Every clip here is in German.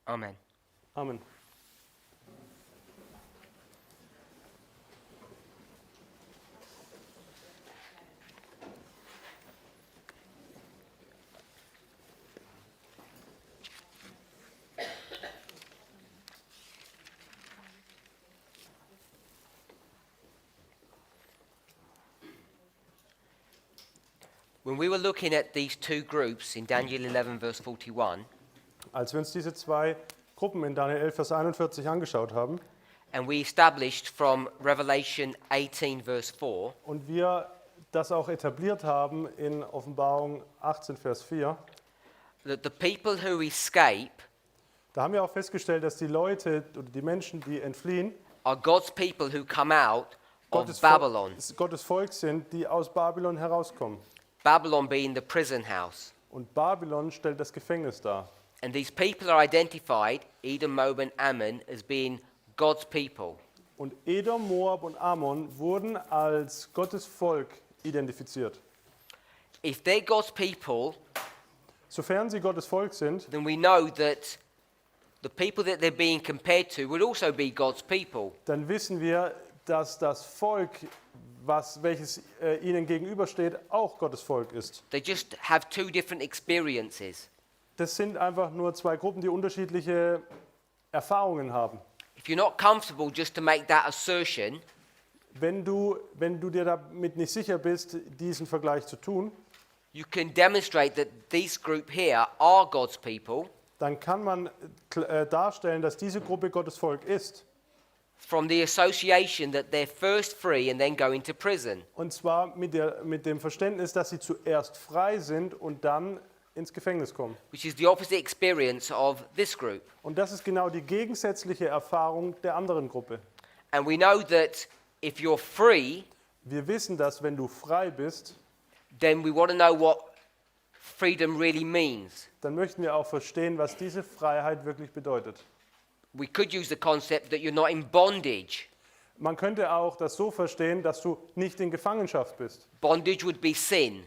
Amen. Amen. When we were looking at these two groups in Daniel 11, verse 41, Als wir uns diese zwei Gruppen in Daniel 11, Vers 41 angeschaut haben and we established from Revelation 18, verse 4, und wir das auch etabliert haben in Offenbarung 18, Vers 4, that the people who escape da haben wir auch festgestellt, dass die Leute oder die Menschen, die entfliehen, are God's people who come out of Gottes Babylon. Gottes Volk sind, die aus Babylon herauskommen. Babylon being the prison house. Und Babylon stellt das Gefängnis dar. And these people are identified, Edom, Moab, and Ammon, as being God's people. Und Edom, Moab und Ammon wurden als Gottes Volk identifiziert. If they're God's people, Sofern sie Gottes Volk sind, then we know that the people that they're being compared to would also be God's people. dann wissen wir, dass das Volk, welches ihnen gegenübersteht, auch Gottes Volk ist. They just have two different experiences. Das sind einfach nur zwei Gruppen, die unterschiedliche Erfahrungen haben. If you're not comfortable just to make that assertion, Wenn du dir damit nicht sicher bist, diesen Vergleich zu tun, you can demonstrate that this group here are God's people dann kann man darstellen, dass diese Gruppe Gottes Volk ist. from the association that they're first free and then go into prison. Und zwar mit dem Verständnis, dass sie zuerst frei sind und dann ins Gefängnis kommen. Which is the opposite experience of this group. Und das ist genau die gegensätzliche Erfahrung der anderen Gruppe. And we know that if you're free, Wir wissen, dass wenn du frei bist, then we want to know what freedom really means. dann möchten wir auch verstehen, was diese Freiheit wirklich bedeutet. We could use the concept that you're not in bondage. Man könnte auch das so verstehen, dass du nicht in Gefangenschaft bist. Bondage would be sin.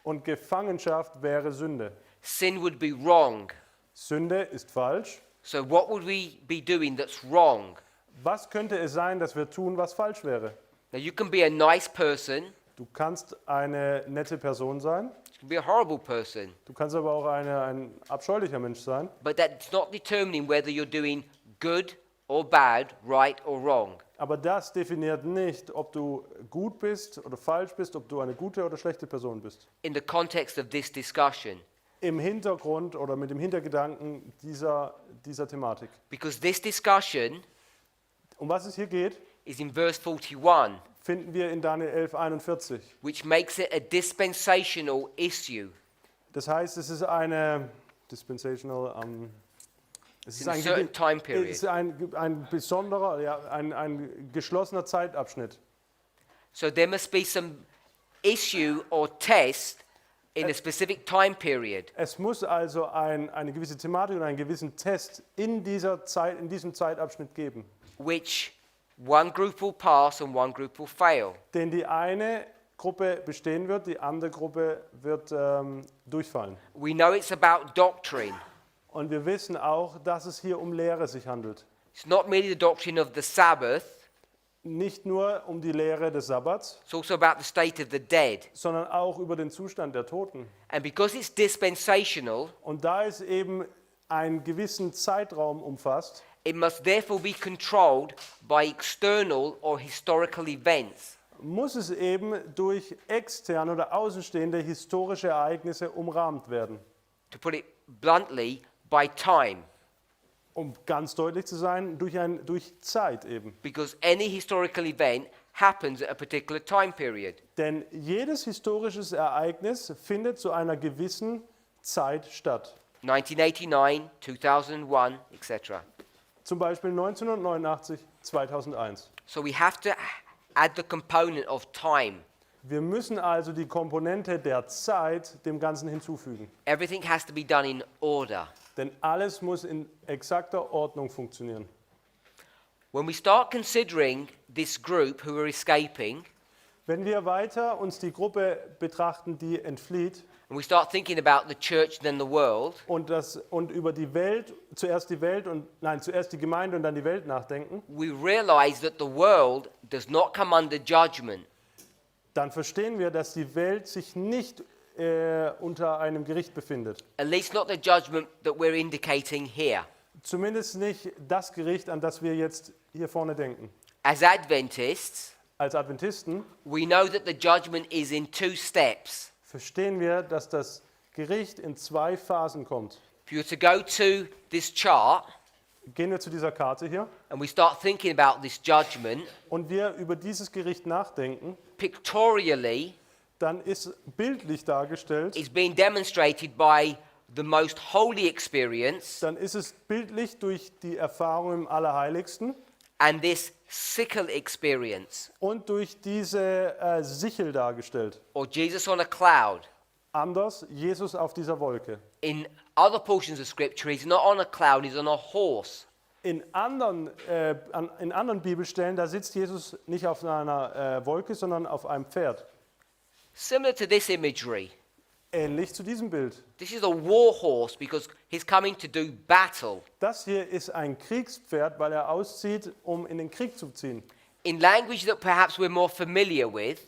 Und Gefangenschaft wäre Sünde. Sin would be wrong. Sünde ist falsch. So what would we be doing that's wrong? Was könnte es sein, dass wir tun, was falsch wäre? Now you can be a nice person, Du kannst eine nette Person sein, you can be a horrible person, du kannst aber auch ein abscheulicher Mensch sein. but that's not determining whether you're doing good or bad, right or wrong. Aber das definiert nicht, ob du gut bist oder falsch bist, ob du eine gute oder schlechte Person bist. In the context of this discussion, Im Hintergrund oder mit dem Hintergedanken dieser Thematik. because this discussion Um was es hier geht, is in verse 41, finden wir in Daniel 11,41. which makes it a dispensational issue. Das heißt, es ist eine dispensational, es ist In a certain time period. es ist ein besonderer, ja, ein geschlossener Zeitabschnitt. So there must be some issue or test in a specific time period. Es muss also eine gewisse Thematik und einen gewissen Test in diesem Zeitabschnitt geben. Which one group will pass and one group will fail. Den die eine Gruppe bestehen wird, die andere Gruppe wird durchfallen. We know it's about doctrine. Und wir wissen auch, dass es hier um Lehre sich handelt. It's not merely the doctrine of the Sabbath, Nicht nur um die Lehre des Sabbats, it's also about the state of the dead. sondern auch über den Zustand der Toten. And because it's dispensational, Und da es eben einen gewissen Zeitraum umfasst, it must therefore be controlled by external or historical events. muss es eben durch externe oder außenstehende historische Ereignisse umrahmt werden. To put it bluntly, by time. Um ganz deutlich zu sein, durch Zeit eben. Because any historical event happens at a particular time period. Denn jedes historisches Ereignis findet zu einer gewissen Zeit statt. 1989, 2001, etc. Zum Beispiel 1989, 2001. So we have to add the component of time. Wir müssen also die Komponente der Zeit dem Ganzen hinzufügen. Everything has to be done in order. Denn alles muss in exakter Ordnung funktionieren. When we start considering this group who are escaping, Wenn wir weiter uns die Gruppe betrachten, die entflieht, and we start thinking about the church and then the world, und über die Welt, zuerst die Gemeinde und dann die Welt nachdenken, we realize that the world does not come under judgment. dann verstehen wir, dass die Welt sich nicht unter einem Gericht befindet. At least not the judgment that we're indicating here. Zumindest nicht das Gericht, an das wir jetzt hier vorne denken. As Adventists, Als Adventisten we know that the judgment is in 2 steps. verstehen wir, dass das Gericht in 2 Phasen kommt. If you were to go to this chart Gehen wir zu dieser Karte hier and we start thinking about this judgment, und wir über dieses Gericht nachdenken, pictorially, dann ist bildlich dargestellt, it's being demonstrated by the most holy experience dann ist es bildlich durch die Erfahrung im Allerheiligsten and this sickle experience, und durch diese Sichel dargestellt. or Jesus on a cloud. Anders, Jesus auf dieser Wolke. In other portions of Scripture, he's not on a cloud, he's on a horse. In anderen Bibelstellen, da sitzt Jesus nicht auf einer Wolke, sondern auf einem Pferd. Similar to this imagery, Ähnlich zu diesem Bild. this is a war horse because he's coming to do battle. Das hier ist ein Kriegspferd, weil er auszieht, um in den Krieg zu ziehen. In language that perhaps we're more familiar with,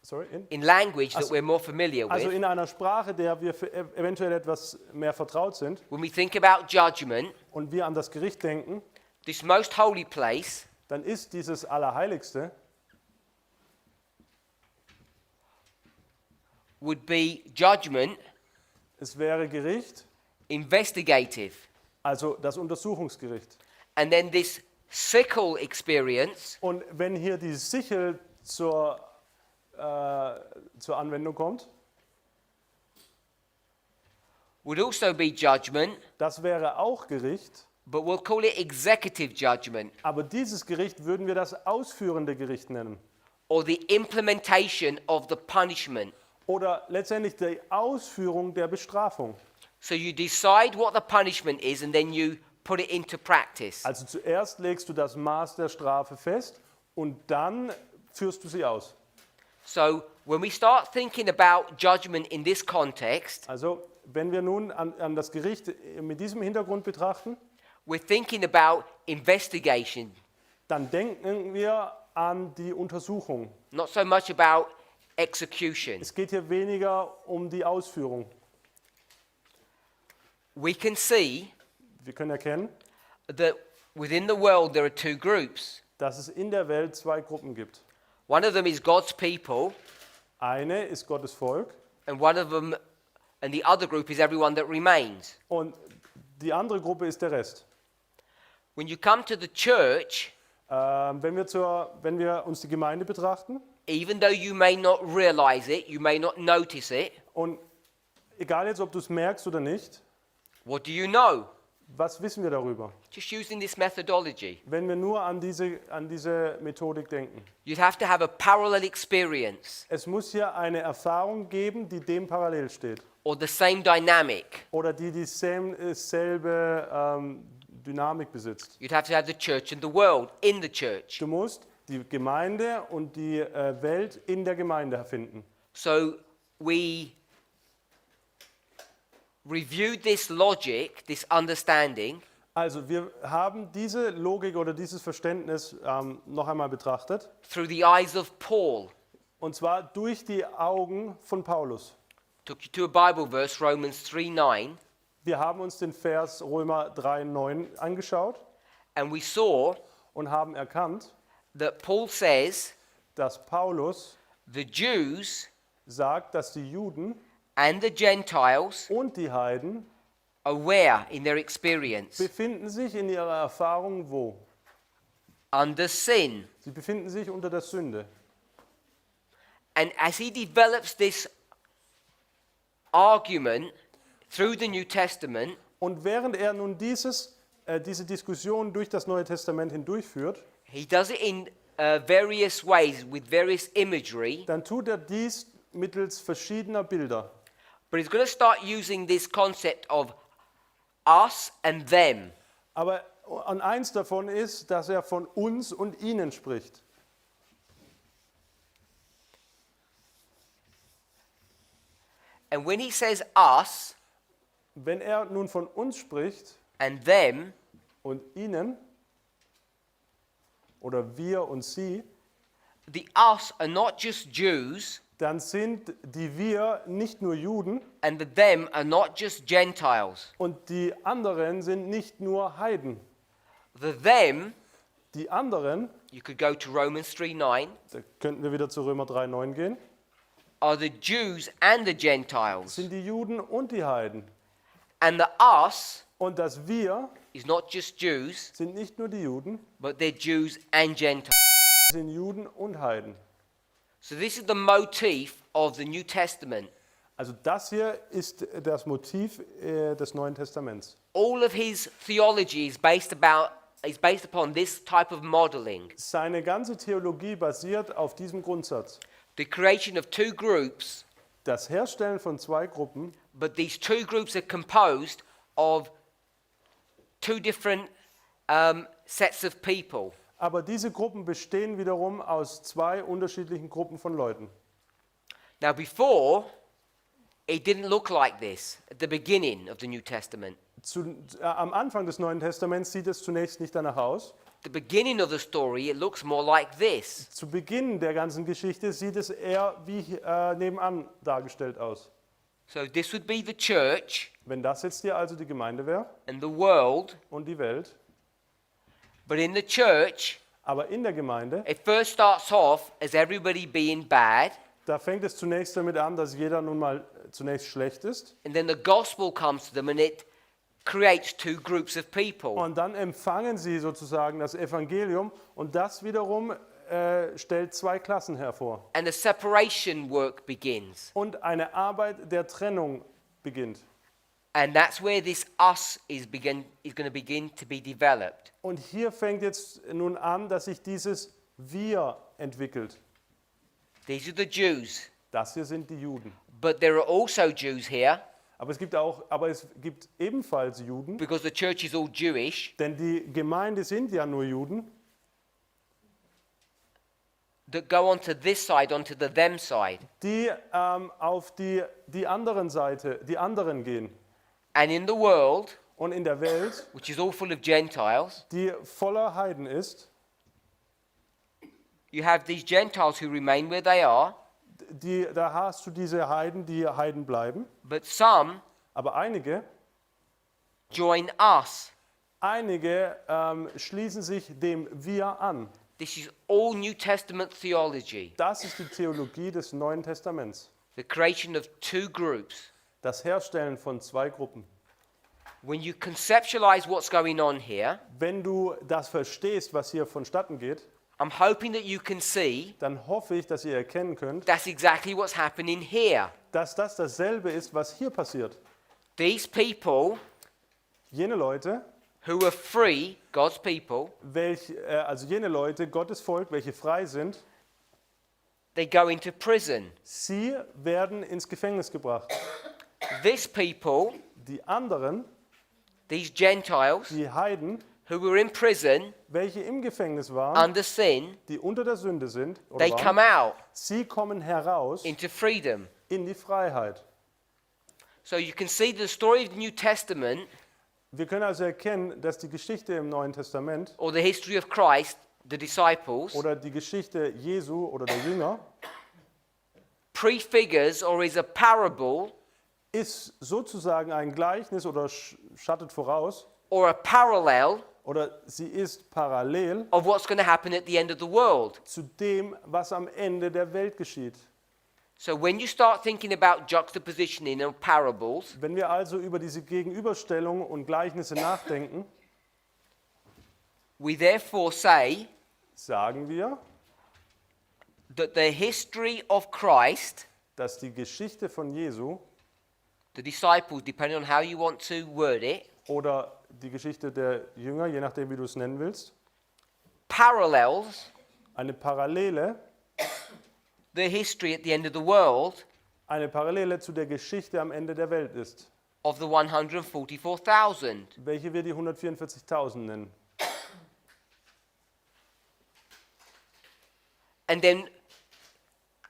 Sorry, in language that Also- we're more familiar Also with, in einer Sprache, der wir eventuell etwas mehr vertraut sind when we think about judgment, und wir an das Gericht denken, this most holy place dann ist dieses Allerheiligste would be judgment, es wäre Gericht, investigative. also das Untersuchungsgericht. And then this sickle experience Und wenn hier die Sichel zur Anwendung kommt, would also be judgment, das wäre auch Gericht, but we'll call it executive judgment, aber dieses Gericht würden wir das ausführende Gericht nennen. or the implementation of the punishment. Oder letztendlich die Ausführung der Bestrafung. So you decide what the punishment is and then you put it into practice. Also zuerst legst du das Maß der Strafe fest und dann führst du sie aus. So when we start thinking about judgment in this context, Also wenn wir nun an das Gericht mit diesem Hintergrund betrachten, we're thinking about investigation, dann denken wir an die Untersuchung. not so much about execution. Es geht hier weniger um die Ausführung. We can see Wir können erkennen, that within the world there are 2 groups. dass es in der Welt 2 Gruppen gibt. One of them is God's people, Eine ist Gottes Volk and and the other group is everyone that remains. und die andere Gruppe ist der Rest. When you come to the church, Wenn wir uns die Gemeinde betrachten even though you may not realize it, you may not notice it, und egal jetzt, ob du es merkst oder nicht, what do you know? was wissen wir darüber? Just using this methodology. Wenn wir nur an diese Methodik denken. You'd have to have a parallel experience Es muss hier eine Erfahrung geben, die dem parallel steht or the same dynamic. oder die dieselbe Dynamik besitzt. You'd have to have the church and the world in the church. Du musst die Gemeinde und die Welt in der Gemeinde finden. So we reviewed this logic, this understanding, Also wir haben diese Logik oder dieses Verständnis noch einmal betrachtet through the eyes of Paul. und zwar durch die Augen von Paulus. Took you to a Bible verse, Romans 3:9, Wir haben uns den Vers Römer 3,9 angeschaut and we saw und haben erkannt, that Paul says dass Paulus the Jews sagt, dass die Juden and the Gentiles und die Heiden are where in their experience? befinden sich in ihrer Erfahrung wo? Under sin. Sie befinden sich unter der Sünde. And as he develops this argument through the New Testament, Und während er nun diese Diskussion durch das Neue Testament hindurchführt, he does it in various ways with various imagery, dann tut er dies mittels verschiedener Bilder. but he's going to start using this concept of us and them. Aber an eins davon ist, dass er von uns und ihnen spricht. And when he says us Wenn er nun von uns spricht and them, und ihnen oder wir und sie, the us are not just Jews dann sind die wir nicht nur Juden and the them are not just Gentiles. und die anderen sind nicht nur Heiden. The them, Die anderen, you could go to Romans 3:9, da könnten wir wieder zu Römer 3,9 gehen, are the Jews and the Gentiles. sind die Juden und die Heiden. And the us Und das wir is not just Jews, sind nicht nur die Juden, but they're Jews and Gentiles. sind Juden und Heiden. So this is the motif of the New Testament. Also das hier ist das Motiv des Neuen Testaments. All of his theology is based upon this type of modeling. Seine ganze Theologie basiert auf diesem Grundsatz. The creation of two groups, Das Herstellen von zwei Gruppen, but these two groups are composed of two different sets of people. aber diese Gruppen bestehen wiederum aus zwei unterschiedlichen Gruppen von Leuten. Now before, it didn't look like this at the beginning of the New Testament. Am Anfang des Neuen Testaments sieht es zunächst nicht danach aus. The beginning of the story, it looks more like this. Zu Beginn der ganzen Geschichte sieht es eher wie nebenan dargestellt aus. So this would be the church Wenn das jetzt hier also die Gemeinde wäre and the world, und die Welt, but in the church, aber in der Gemeinde, it first starts off as everybody being bad, da fängt es zunächst damit an, dass jeder nun mal zunächst schlecht ist. and then the gospel comes to them and it creates two groups of people. Und dann empfangen sie sozusagen das Evangelium und das wiederum stellt zwei Klassen hervor. And the separation work begins. Und eine Arbeit der Trennung beginnt. And that's where this us is going to begin to be developed. Und hier fängt jetzt nun an, dass sich dieses Wir entwickelt. These are the Jews. Das hier sind die Juden. But there are also Jews here, Aber es gibt ebenfalls Juden, because the church is all Jewish, denn die Gemeinde sind ja nur Juden, that go onto this side, onto the them side. die auf die anderen Seite, die anderen gehen. And in the world, Und in der Welt, which is all full of Gentiles, die voller Heiden ist, you have these Gentiles who remain where they are, da hast du diese Heiden, die Heiden bleiben. but some Aber einige join us. schließen sich dem Wir an. This is all New Testament theology, Das ist die Theologie des Neuen Testaments. the creation of two groups. Das Herstellen von zwei Gruppen. When you conceptualize what's going on here, Wenn du das verstehst, was hier vonstatten geht, I'm hoping that you can see dann hoffe ich, dass ihr erkennen könnt, that's exactly what's happening here. dass das dasselbe ist, was hier passiert. These people Jene Leute, who are free, God's people, also jene Leute, Gottes Volk, welche frei sind, they go into prison. sie werden ins Gefängnis gebracht. These people, Die anderen, these Gentiles die Heiden, who were in prison welche im Gefängnis waren, under sin, die unter der Sünde sind, oder they come waren, out sie kommen heraus into freedom. in die Freiheit. So you can see the story of the New Testament, Wir können also erkennen, dass die Geschichte im Neuen Testament or the history of Christ, the disciples, oder die Geschichte Jesu oder der Jünger prefigures or is a parable ist sozusagen ein Gleichnis oder schattet voraus or a parallel oder sie ist parallel of what's going to happen at the end of the world. zu dem, was am Ende der Welt geschieht. So when you start thinking about juxtapositioning of parables, Wenn wir also über diese Gegenüberstellung und Gleichnisse nachdenken, we therefore say sagen wir, that the history of Christ, dass die Geschichte von Jesu the disciples, depending on how you want to word it, oder die Geschichte der Jünger, je nachdem wie du es nennen willst, parallels eine Parallele the history at the end of the world zu der Geschichte am Ende der Welt ist, of the 144,000. welche wir die 144.000 nennen. And then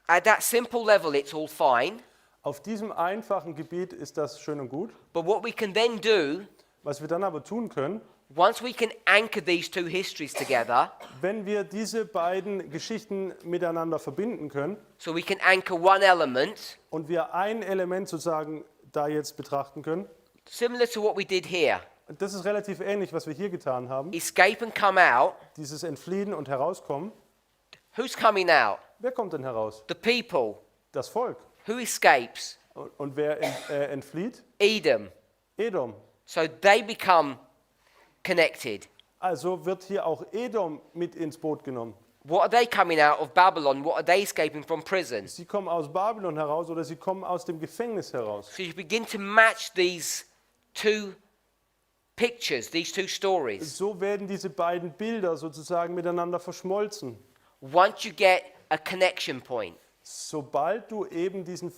at that simple level, it's all fine. Auf diesem einfachen Gebiet ist das schön und gut. But what we can then do, Was wir dann aber tun können, once we can anchor these two histories together, wenn wir diese beiden Geschichten miteinander verbinden können so we can anchor one element, und wir ein Element sozusagen da jetzt betrachten können, similar to what we did here, das ist relativ ähnlich, was wir hier getan haben, escape and come out. dieses Entfliehen und Herauskommen. Who's coming out? Wer kommt denn heraus? The people. Das Volk. Who escapes? Und wer entflieht? Edom. Edom. So they become connected. Also wird hier auch Edom mit ins Boot genommen. What are they coming out of Babylon? What are they escaping from prison? Sie kommen aus Babylon heraus oder sie kommen aus dem Gefängnis heraus. So you begin to match these two pictures, these two stories. So werden diese beiden Bilder sozusagen miteinander verschmolzen. Once you get a connection point. Sobald du eben diesen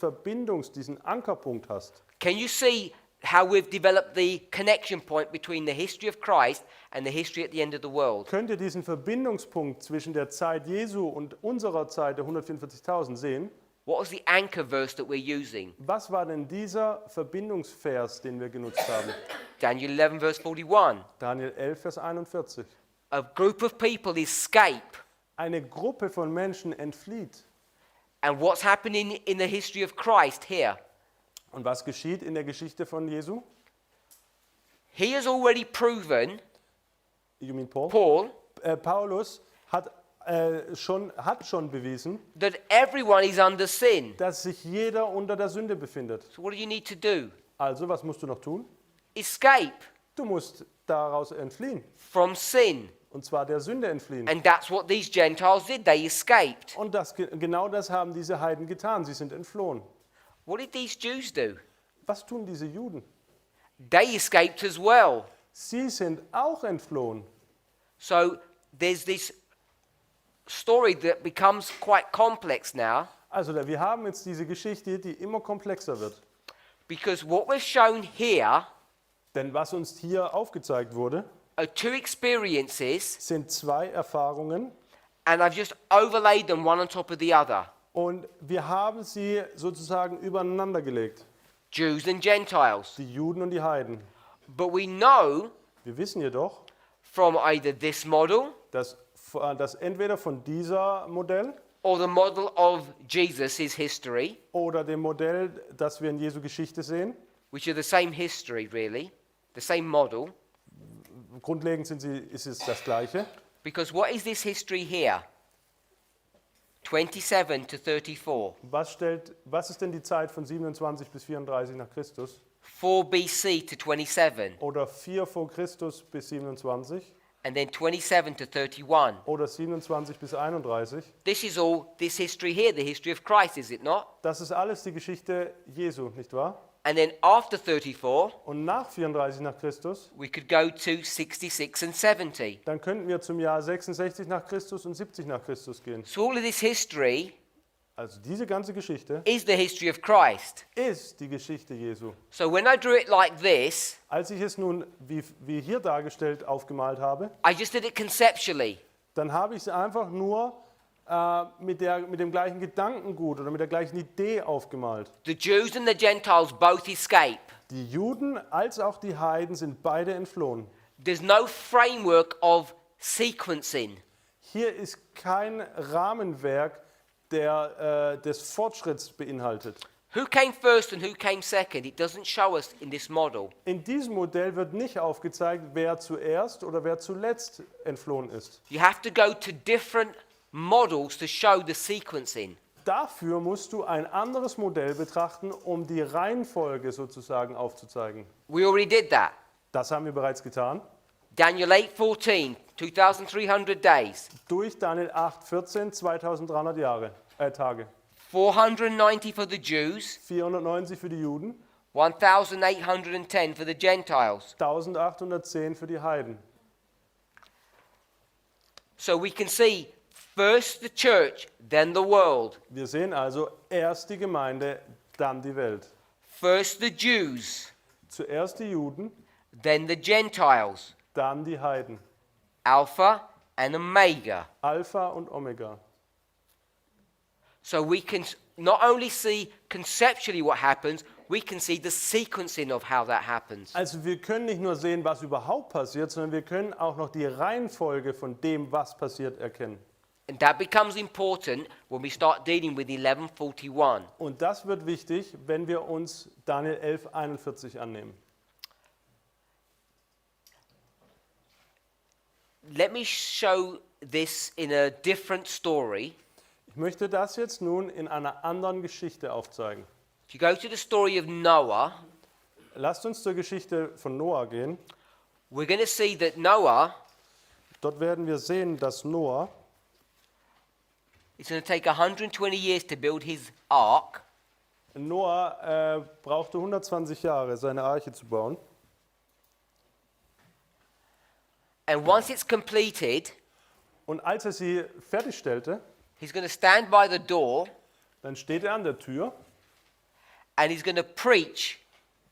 diesen Ankerpunkt hast, Can you see how we've developed the connection point between the history of Christ and the history at the end of the world? könnt ihr diesen Verbindungspunkt zwischen der Zeit Jesu und unserer Zeit der 144.000 sehen. What was the anchor verse that we're using? Was war denn dieser Verbindungsvers, den wir genutzt haben? Daniel 11, verse 41. Daniel 11, Vers 41. A group of people escape. Eine Gruppe von Menschen entflieht. And what's happening in the history of Christ here? Und was geschieht in der Geschichte von Jesu? He has already proven, You mean Paul? Paul, Paulus hat schon bewiesen, that everyone is under sin. dass sich jeder unter der Sünde befindet. So what do you need to do? Also, was musst du noch tun? Escape Du musst daraus entfliehen. from sin. Und zwar der Sünde entfliehen. And that's what these Gentiles did. They escaped. Und genau das haben diese Heiden getan. Sie sind entflohen. What did these Jews do? Was tun diese Juden? They escaped as well. Sie sind auch entflohen. So there's this story that becomes quite complex now, Also wir haben jetzt diese Geschichte, die immer komplexer wird. because what we've shown here Denn was uns hier aufgezeigt wurde, are two experiences, sind zwei Erfahrungen and I've just overlaid them one on top of the other. und wir haben sie sozusagen übereinander gelegt. Jews and Gentiles. Die Juden und die Heiden. But we know Wir wissen jedoch, from either this model dass entweder von dieser Modell or the model of Jesus' history, oder dem Modell, das wir in Jesu Geschichte sehen, which are the same history really, the same model, grundlegend ist es das Gleiche. because what is this history here? 27 to 34, Was ist denn die Zeit von 27 bis 34 nach Christus? 4 BC to 27, Oder 4 vor Christus bis 27? and then 27 to 31. Oder 27 bis 31? This is all this history here, the history of Christ, is it not? Das ist alles die Geschichte Jesu, nicht wahr? And then after 34, Und nach 34 nach Christus, we could go to 66 and 70. dann könnten wir zum Jahr 66 nach Christus und 70 nach Christus gehen. So all of this history Also diese ganze Geschichte is the history of Christ. ist die Geschichte Jesu. So when I drew it like this, Als ich es nun, wie hier dargestellt, aufgemalt habe, I just did it conceptually. dann habe ich es einfach nur mit dem gleichen Gedankengut oder mit der gleichen Idee aufgemalt. The Jews and the Gentiles both escape. Die Juden als auch die Heiden sind beide entflohen. There's no framework of sequencing. Hier ist kein Rahmenwerk, der des Fortschritts beinhaltet. Who came first and who came second? It doesn't show us in this model. In diesem Modell wird nicht aufgezeigt, wer zuerst oder wer zuletzt entflohen ist. You have to go to different models to show the sequencing. Dafür musst du ein anderes Modell betrachten, um die Reihenfolge sozusagen aufzuzeigen. We already did that. Das haben wir bereits getan. Daniel 8:14, 2,300 days. Durch Daniel 8,14, 2300 Tage. 490 for the Jews, 490 für die Juden, 1,810 for the Gentiles. 1810 für die Heiden. So we can see first the church, then the world. Wir sehen also erst die Gemeinde, dann die Welt. First the Jews, Zuerst die Juden, then the Gentiles. dann die Heiden. Alpha and Omega. Alpha und Omega. So we can not only see conceptually what happens, we can see the sequencing of how that happens. Also wir können nicht nur sehen, was überhaupt passiert, sondern wir können auch noch die Reihenfolge von dem, was passiert, erkennen. And that becomes important when we start dealing with 11:41. Und das wird wichtig, wenn wir uns Daniel 11,41 annehmen. Let me show this in a different story. Ich möchte das jetzt nun in einer anderen Geschichte aufzeigen. If you go to the story of Noah, Lasst uns zur Geschichte von Noah gehen. we're going to see that Noah Dort werden wir sehen, dass Noah, it's going to take 120 years to build his ark. Noah brauchte 120 Jahre, seine Arche zu bauen. And once it's completed, Und als er sie fertigstellte, he's going to stand by the door dann steht er an der Tür and he's going to preach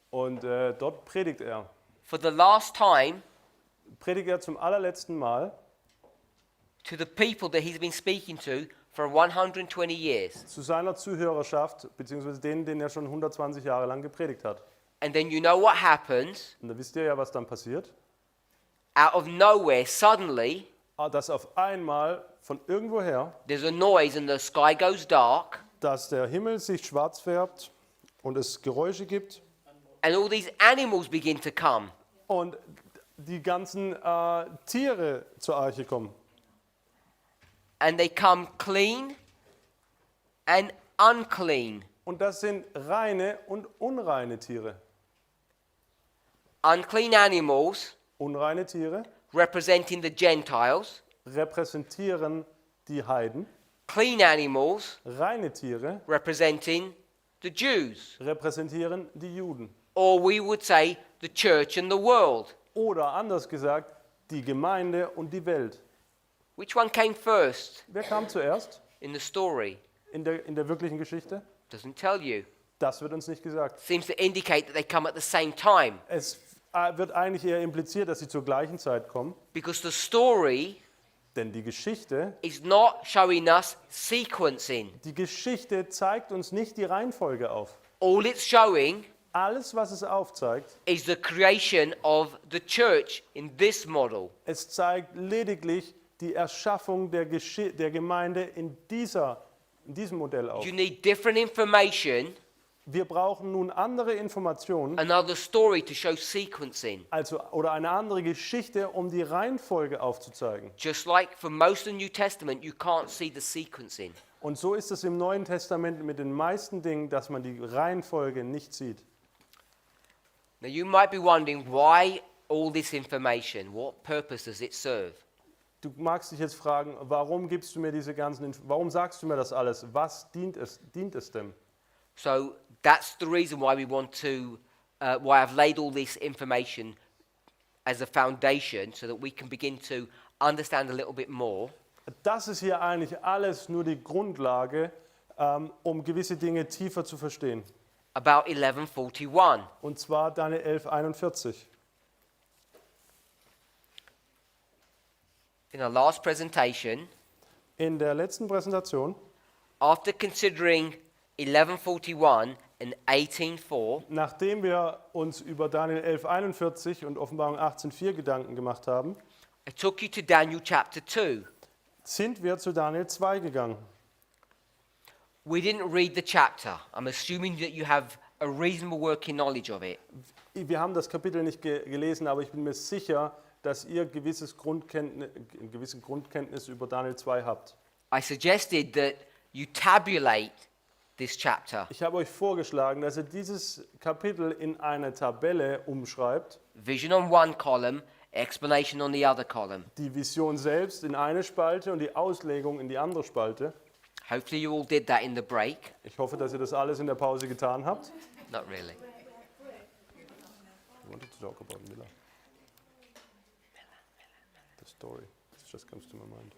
und dort predigt er. for the last time Predigt er zum allerletzten Mal to the people that he's been speaking to for 120 years. zu seiner Zuhörerschaft, beziehungsweise denen er schon 120 Jahre lang gepredigt hat. And then you know what happens? Und da wisst ihr ja, was dann passiert. Out of nowhere, suddenly, Dass auf einmal von irgendwoher, there's a noise and the sky goes dark dass der Himmel sich schwarz färbt und es Geräusche gibt and all these animals begin to come. und die ganzen Tiere zur Arche kommen. And they come clean and unclean. Und das sind reine und unreine Tiere. Unclean animals Unreine Tiere representing the Gentiles, repräsentieren die Heiden. clean animals Reine Tiere representing the Jews, repräsentieren die Juden. or we would say the church and the world. Oder anders gesagt, die Gemeinde und die Welt. Which one came first Wer kam zuerst in the story? in der wirklichen Geschichte? Doesn't tell you. Das wird uns nicht gesagt. Seems to indicate that they come at the same time, Es wird eigentlich eher impliziert, dass sie zur gleichen Zeit kommen, because the story denn die Geschichte is not showing us sequencing. zeigt uns nicht die Reihenfolge auf. All it's showing Alles, was es aufzeigt, is the creation of the church in this model. es zeigt lediglich die Erschaffung der Gemeinde in diesem Modell auf. You need different information, Wir brauchen nun andere Informationen, another story to show sequencing. oder eine andere Geschichte, um die Reihenfolge aufzuzeigen. Just like for most of the New Testament, you can't see the sequencing. Und so ist es im Neuen Testament mit den meisten Dingen, dass man die Reihenfolge nicht sieht. Now you might be wondering, why all this information? What purpose does it serve? Du magst dich jetzt fragen, warum gibst du mir warum sagst du mir das alles? Was dient es dem? So that's the reason why we want to, why I've laid all this information as a foundation so that we can begin to understand a little bit more. Das ist hier eigentlich alles nur die Grundlage, um gewisse Dinge tiefer zu verstehen. About 11:41. Und zwar Daniel 11,41. In our last presentation, In der letzten Präsentation, after considering 11:41 and 18:4, nachdem wir uns über Daniel 11,41 und Offenbarung 18,4 Gedanken gemacht haben, I took you to Daniel chapter 2. sind wir zu Daniel 2 gegangen. We didn't read the chapter. I'm assuming that you have a reasonable working knowledge of it. Wir haben das Kapitel nicht gelesen, aber ich bin mir sicher, dass ihr gewisse Grundkenntnis über Daniel 2 habt. I suggested that you tabulate this chapter. Ich habe euch vorgeschlagen, dass ihr dieses Kapitel in eine Tabelle umschreibt, Vision on one column, explanation on the other column. die Vision selbst in eine Spalte und die Auslegung in die andere Spalte. Hopefully you all did that in the break. Ich hoffe, dass ihr das alles in der Pause getan habt. Not really. I wanted to talk about Miller. The story. It just comes to my mind.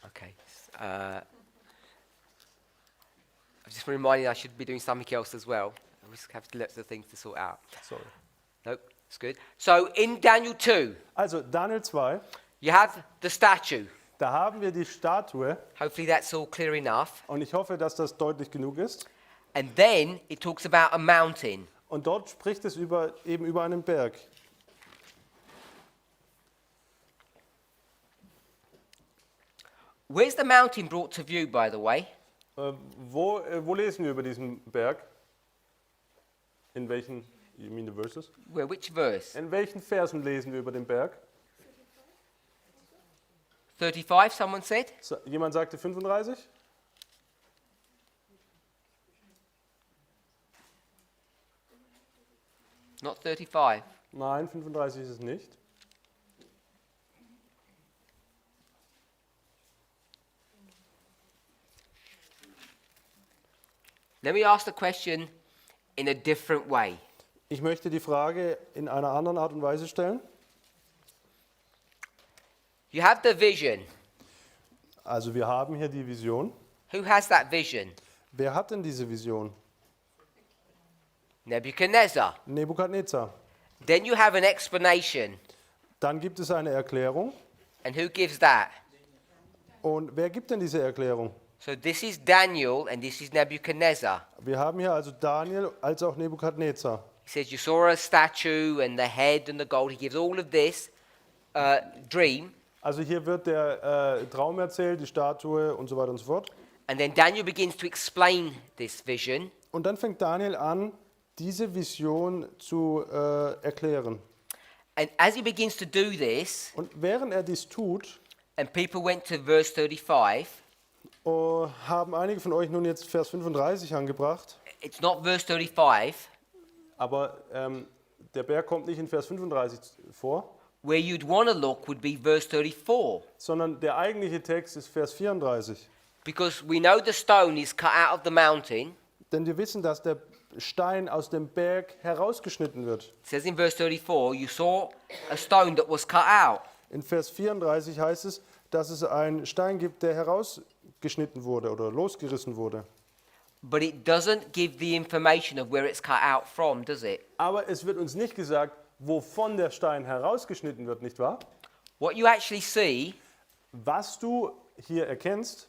Okay. I'm just reminding I should be doing something else as well. I just have lots of things to sort out. Sorry. Nope, it's good. So in Daniel 2, Also Daniel 2, you have the statue. Da haben wir die Statue Hopefully that's all clear enough. und ich hoffe, dass das deutlich genug ist. And then it talks about a mountain. Und dort spricht es eben über einen Berg. Where's the mountain brought to view, by the way? Wo lesen wir über diesen Berg? In welchen, you mean the verses? Which verse? In welchen Versen lesen wir über den Berg? 35, someone said? Jemand sagte 35? Not 35. Nein, 35 ist es nicht. Let me ask the question in a different way. Ich möchte die Frage in einer anderen Art und Weise stellen. You have the vision. Also wir haben hier die Vision. Who has that vision? Wer hat denn diese Vision? Nebuchadnezzar. Nebukadnezar. Then you have an explanation. Dann gibt es eine Erklärung. And who gives that? Und wer gibt denn diese Erklärung? So this is Daniel and this is Nebuchadnezzar. Wir haben hier also Daniel als auch Nebukadnezar. He says you saw a statue and the head and the gold. He gives all of this dream. Also hier wird der Traum erzählt, die Statue und so weiter und so fort. And then Daniel begins to explain this vision. Und dann fängt Daniel an, diese Vision zu erklären. And as he begins to do this, Und während er dies tut, and people went to verse 35, haben einige von euch nun jetzt Vers 35 angebracht. it's not verse 35, Aber der Berg kommt nicht in Vers 35 vor, where you'd want to look would be verse 34. sondern der eigentliche Text ist Vers 34. Because we know the stone is cut out of the mountain. Denn wir wissen, dass der Stein aus dem Berg herausgeschnitten wird. It says in verse 34, you saw a stone that was cut out. In Vers 34 heißt es, dass es einen Stein gibt, der herausgeschnitten wurde oder losgerissen wurde. But it doesn't give the information of where it's cut out from, does it? Aber es wird uns nicht gesagt, wovon der Stein herausgeschnitten wird, nicht wahr? What you actually see, Was du hier erkennst,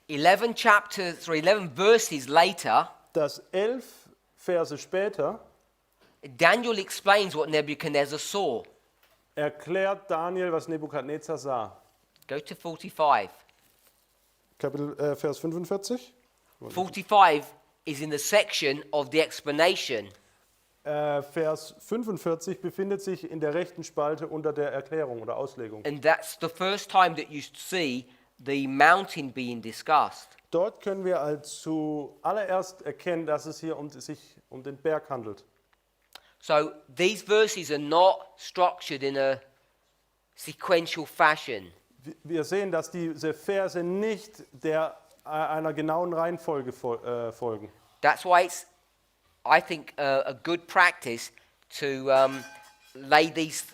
11 chapters or 11 verses later, dass 11 Verse später Daniel explains what Nebuchadnezzar saw. erklärt Daniel, was Nebukadnezar sah. Go to 45. Vers 45. 45 is in the section of the explanation. Vers 45 befindet sich in der rechten Spalte unter der Erklärung oder Auslegung. And that's the first time that you see the mountain being discussed. Dort können wir zuallererst erkennen, dass es hier sich um den Berg handelt. So these verses are not structured in a sequential fashion. Wir sehen, dass diese Verse nicht einer genauen Reihenfolge folgen. That's why it's, I think, a good practice to lay these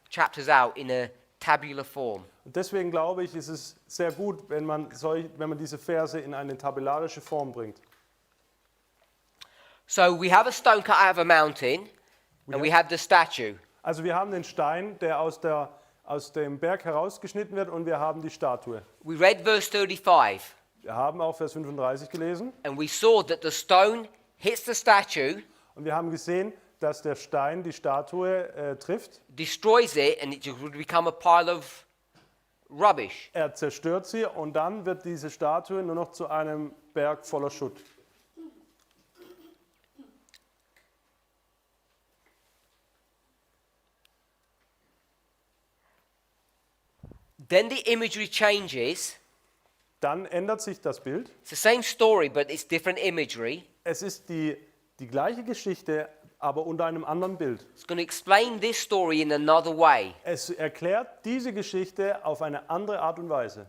chapters out in a tabular form. Und deswegen glaube ich, ist es sehr gut, wenn man diese Verse in eine tabellarische Form bringt. So we have a stone cut out of a mountain, and we have the statue. Also wir haben den Stein, der aus dem Berg herausgeschnitten wird, und wir haben die Statue. We read verse 35, Wir haben auch Vers 35 gelesen and we saw that the stone hits the statue, und wir haben gesehen, dass der Stein die Statue trifft. destroys it, and it would become a pile of rubbish. Er zerstört sie und dann wird diese Statue nur noch zu einem Berg voller Schutt. Then the imagery changes. Dann ändert sich das Bild. It's the same story, but it's different imagery. Es ist die gleiche Geschichte, aber unter einem anderen Bild. It's going to explain this story in another way. Es erklärt diese Geschichte auf eine andere Art und Weise.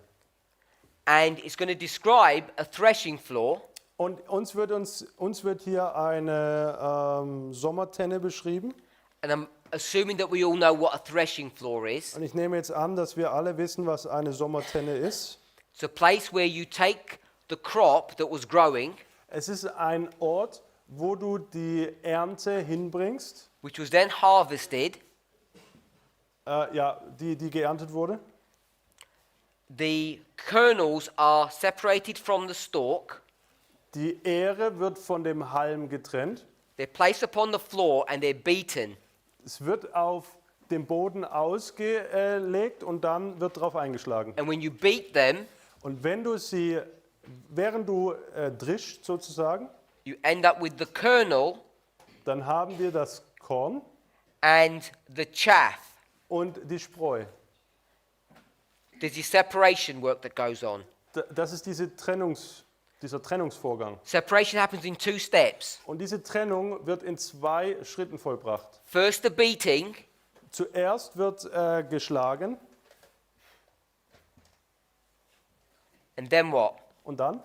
And it's going to describe a threshing floor. Und uns wird hier eine Sommertenne beschrieben. And I'm assuming that we all know what a threshing floor is. Und ich nehme jetzt an, dass wir alle wissen, was eine Sommertenne ist. It's a place where you take the crop that was growing, Es ist ein Ort, wo du die Ernte hinbringst, which was then harvested, die geerntet wurde. the kernels are separated from the stalk. Die Ähre wird von dem Halm getrennt. They're placed upon the floor and they're beaten. Es wird auf dem Boden ausgelegt und dann wird drauf eingeschlagen. And when you beat them, Und wenn du sie, während du drischst sozusagen, you end up with the kernel dann haben wir das Korn and the chaff. und die Spreu. There's this separation work that goes on. Das ist dieser Trennungsvorgang. Separation happens in 2 steps. Und diese Trennung wird in 2 Schritten vollbracht. First, the beating, Zuerst wird geschlagen and then what? und dann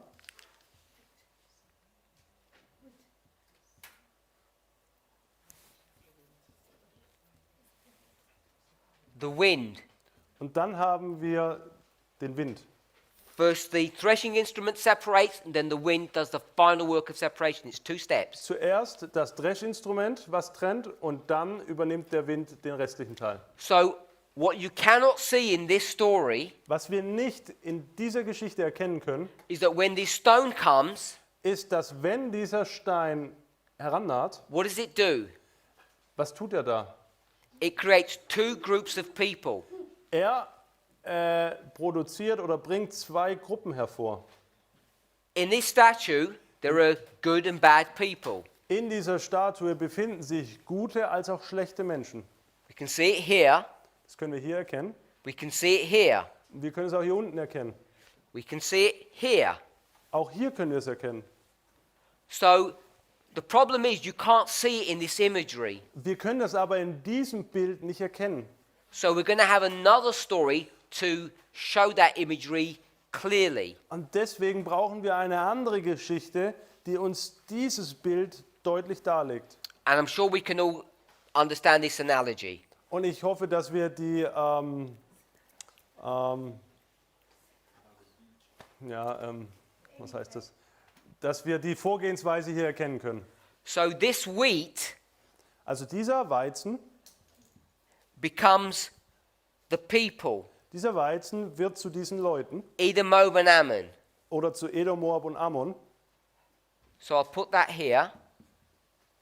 The wind. haben wir den Wind. First, the threshing instrument separates, and then the wind does the final work of separation. It's 2 steps. Zuerst das Dreschinstrument, was trennt, und dann übernimmt der Wind den restlichen Teil. So, what you cannot see in this story Was wir nicht in dieser Geschichte erkennen können, is that when this stone comes, ist, dass wenn dieser Stein herannaht, what does it do? was tut er da? It creates 2 groups of people. Er produziert oder bringt 2 Gruppen hervor. In this statue, there are good and bad people. In dieser Statue befinden sich gute als auch schlechte Menschen. We can see it here. Das können wir hier erkennen. We can see it here. Wir können es auch hier unten erkennen. We can see it here. Auch hier können wir es erkennen. So the problem is you can't see it in this imagery. Wir können das aber in diesem Bild nicht erkennen. So we're going to have another story to show that imagery clearly. Und deswegen brauchen wir eine andere Geschichte, die uns dieses Bild deutlich darlegt. And I'm sure we can all understand this analogy. Und ich hoffe, dass wir die, was heißt das? Dass wir die Vorgehensweise hier erkennen können. So this wheat Also dieser Weizen, becomes the people, dieser Weizen wird zu diesen Leuten Edom, Moab, and Ammon. oder zu Edom, Moab und Ammon. So I'll put that here.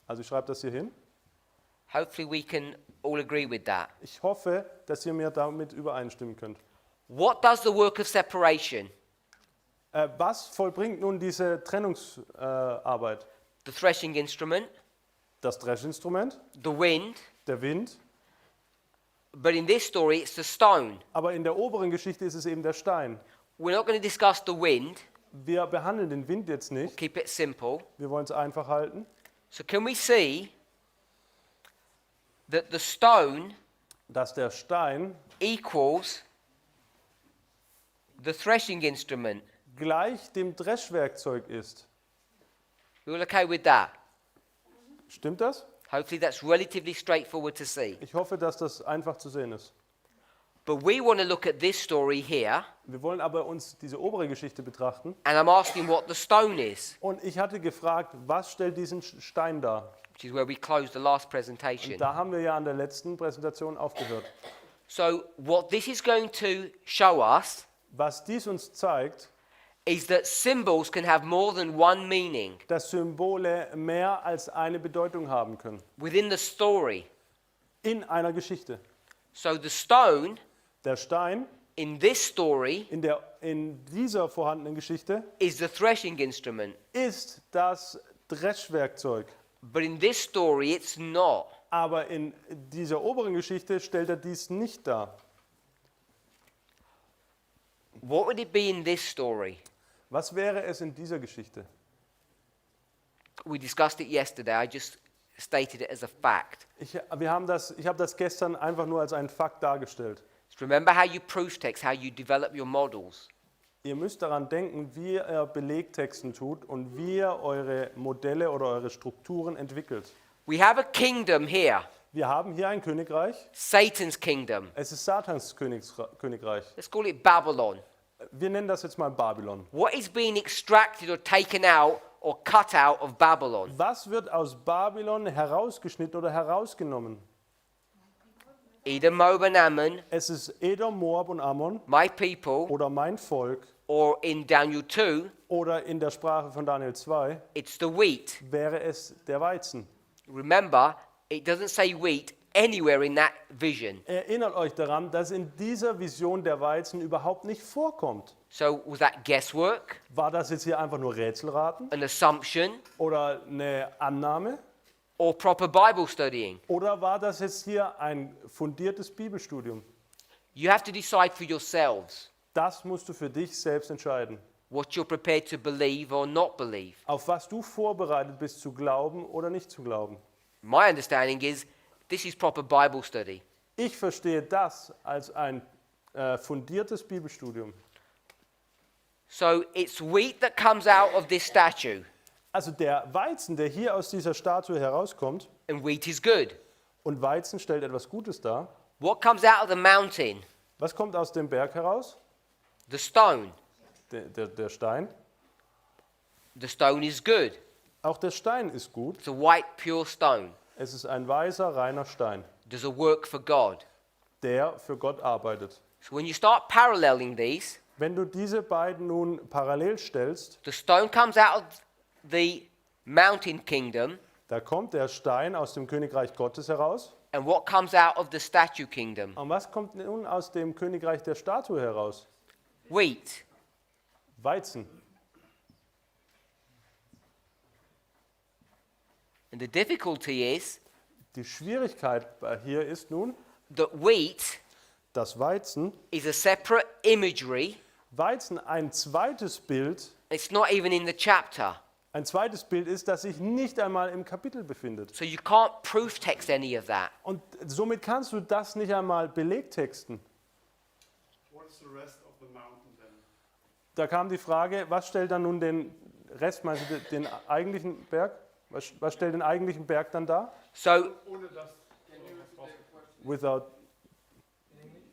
Also ich schreibe das hier hin. Hopefully we can all agree with that. Ich hoffe, dass ihr mir damit übereinstimmen könnt. What does the work of separation? Was vollbringt nun diese Trennungsarbeit? The threshing instrument, Das Dreschinstrument, the wind, der Wind, but in this story it's the stone. aber in der oberen Geschichte ist es eben der Stein. We're not going to discuss the wind. Wir behandeln den Wind jetzt nicht, Keep it simple. wir wollen es einfach halten. So can we see that the stone Dass der Stein equals the threshing instrument? gleich dem Dreschwerkzeug ist. We all okay with that? Stimmt das? Hopefully that's relatively straightforward to see. Ich hoffe, dass das einfach zu sehen ist. But we want to look at this story here, Wir wollen aber uns diese obere Geschichte betrachten. and I'm asking what the stone is, Und ich hatte gefragt, was stellt diesen Stein dar? which is where we closed the last presentation. Und da haben wir ja an der letzten Präsentation aufgehört. So what this is going to show us Was dies uns zeigt, is that symbols can have more than one meaning dass Symbole mehr als eine Bedeutung haben können. within the story. In einer Geschichte. So the stone Der Stein in this story in dieser vorhandenen Geschichte is the threshing instrument, ist das Dreschwerkzeug. but in this story it's not. Aber in dieser oberen Geschichte stellt er dies nicht dar. What would it be in this story? Was wäre es in dieser Geschichte? We discussed it yesterday. I just stated it as a fact. Ich habe das gestern einfach nur als einen Fakt dargestellt. Remember how you proof text, how you develop your models. Ihr müsst daran denken, wie ihr Belegtexten tut und wie ihr eure Modelle oder eure Strukturen entwickelt. We have a kingdom here, Wir haben hier ein Königreich. Satan's kingdom. Es ist Satans Königreich. Let's call it Babylon. Wir nennen das jetzt mal Babylon. What is being extracted or taken out or cut out of Babylon? Was wird aus Babylon herausgeschnitten oder herausgenommen? Edom, Moab and Ammon, es ist Edom, Moab und Ammon my people, oder mein Volk or in Daniel 2, oder in der Sprache von Daniel 2 it's the wheat. wäre es der Weizen. Remember, it doesn't say wheat anywhere in that vision. Erinnert euch daran, dass in dieser Vision der Weizen überhaupt nicht vorkommt. So was that guesswork, War das jetzt hier einfach nur Rätselraten an assumption, oder eine Annahme? or proper Bible studying? Oder war das jetzt hier ein fundiertes Bibelstudium? You have to decide for yourselves Das musst du für dich selbst entscheiden. what you're prepared to believe or not believe. Auf was du vorbereitet bist zu glauben oder nicht zu glauben. My understanding is this is proper Bible study. Ich verstehe das als ein fundiertes Bibelstudium. So it's wheat that comes out of this statue, Also der Weizen, der hier aus dieser Statue herauskommt, and wheat is good. und Weizen stellt etwas Gutes dar. What comes out of the mountain? Was kommt aus dem Berg heraus? The stone. Der Stein. The stone is good. Auch der Stein ist gut. It's a white, pure stone. Es ist ein weißer, reiner Stein, Does a work for God. der für Gott arbeitet. So when you start paralleling these, Wenn du diese beiden nun parallel stellst, the stone comes out of the mountain kingdom, da kommt der Stein aus dem Königreich Gottes heraus. and what comes out of the statue kingdom? Und was kommt nun aus dem Königreich der Statue heraus? Wheat. Weizen. And the difficulty is Die Schwierigkeit hier ist nun, that wheat dass Weizen, is a separate imagery. Weizen ein zweites Bild, It's not even in the chapter. ein zweites Bild ist, das sich nicht einmal im Kapitel befindet. So you can't proof text any of that. Und somit kannst du das nicht einmal belegtexten. What's the rest of the mountain then? Da kam die Frage, was stellt dann nun den Rest, meinst du den eigentlichen Berg? Was stellt den eigentlichen Berg dann dar? So Ohne das, Without,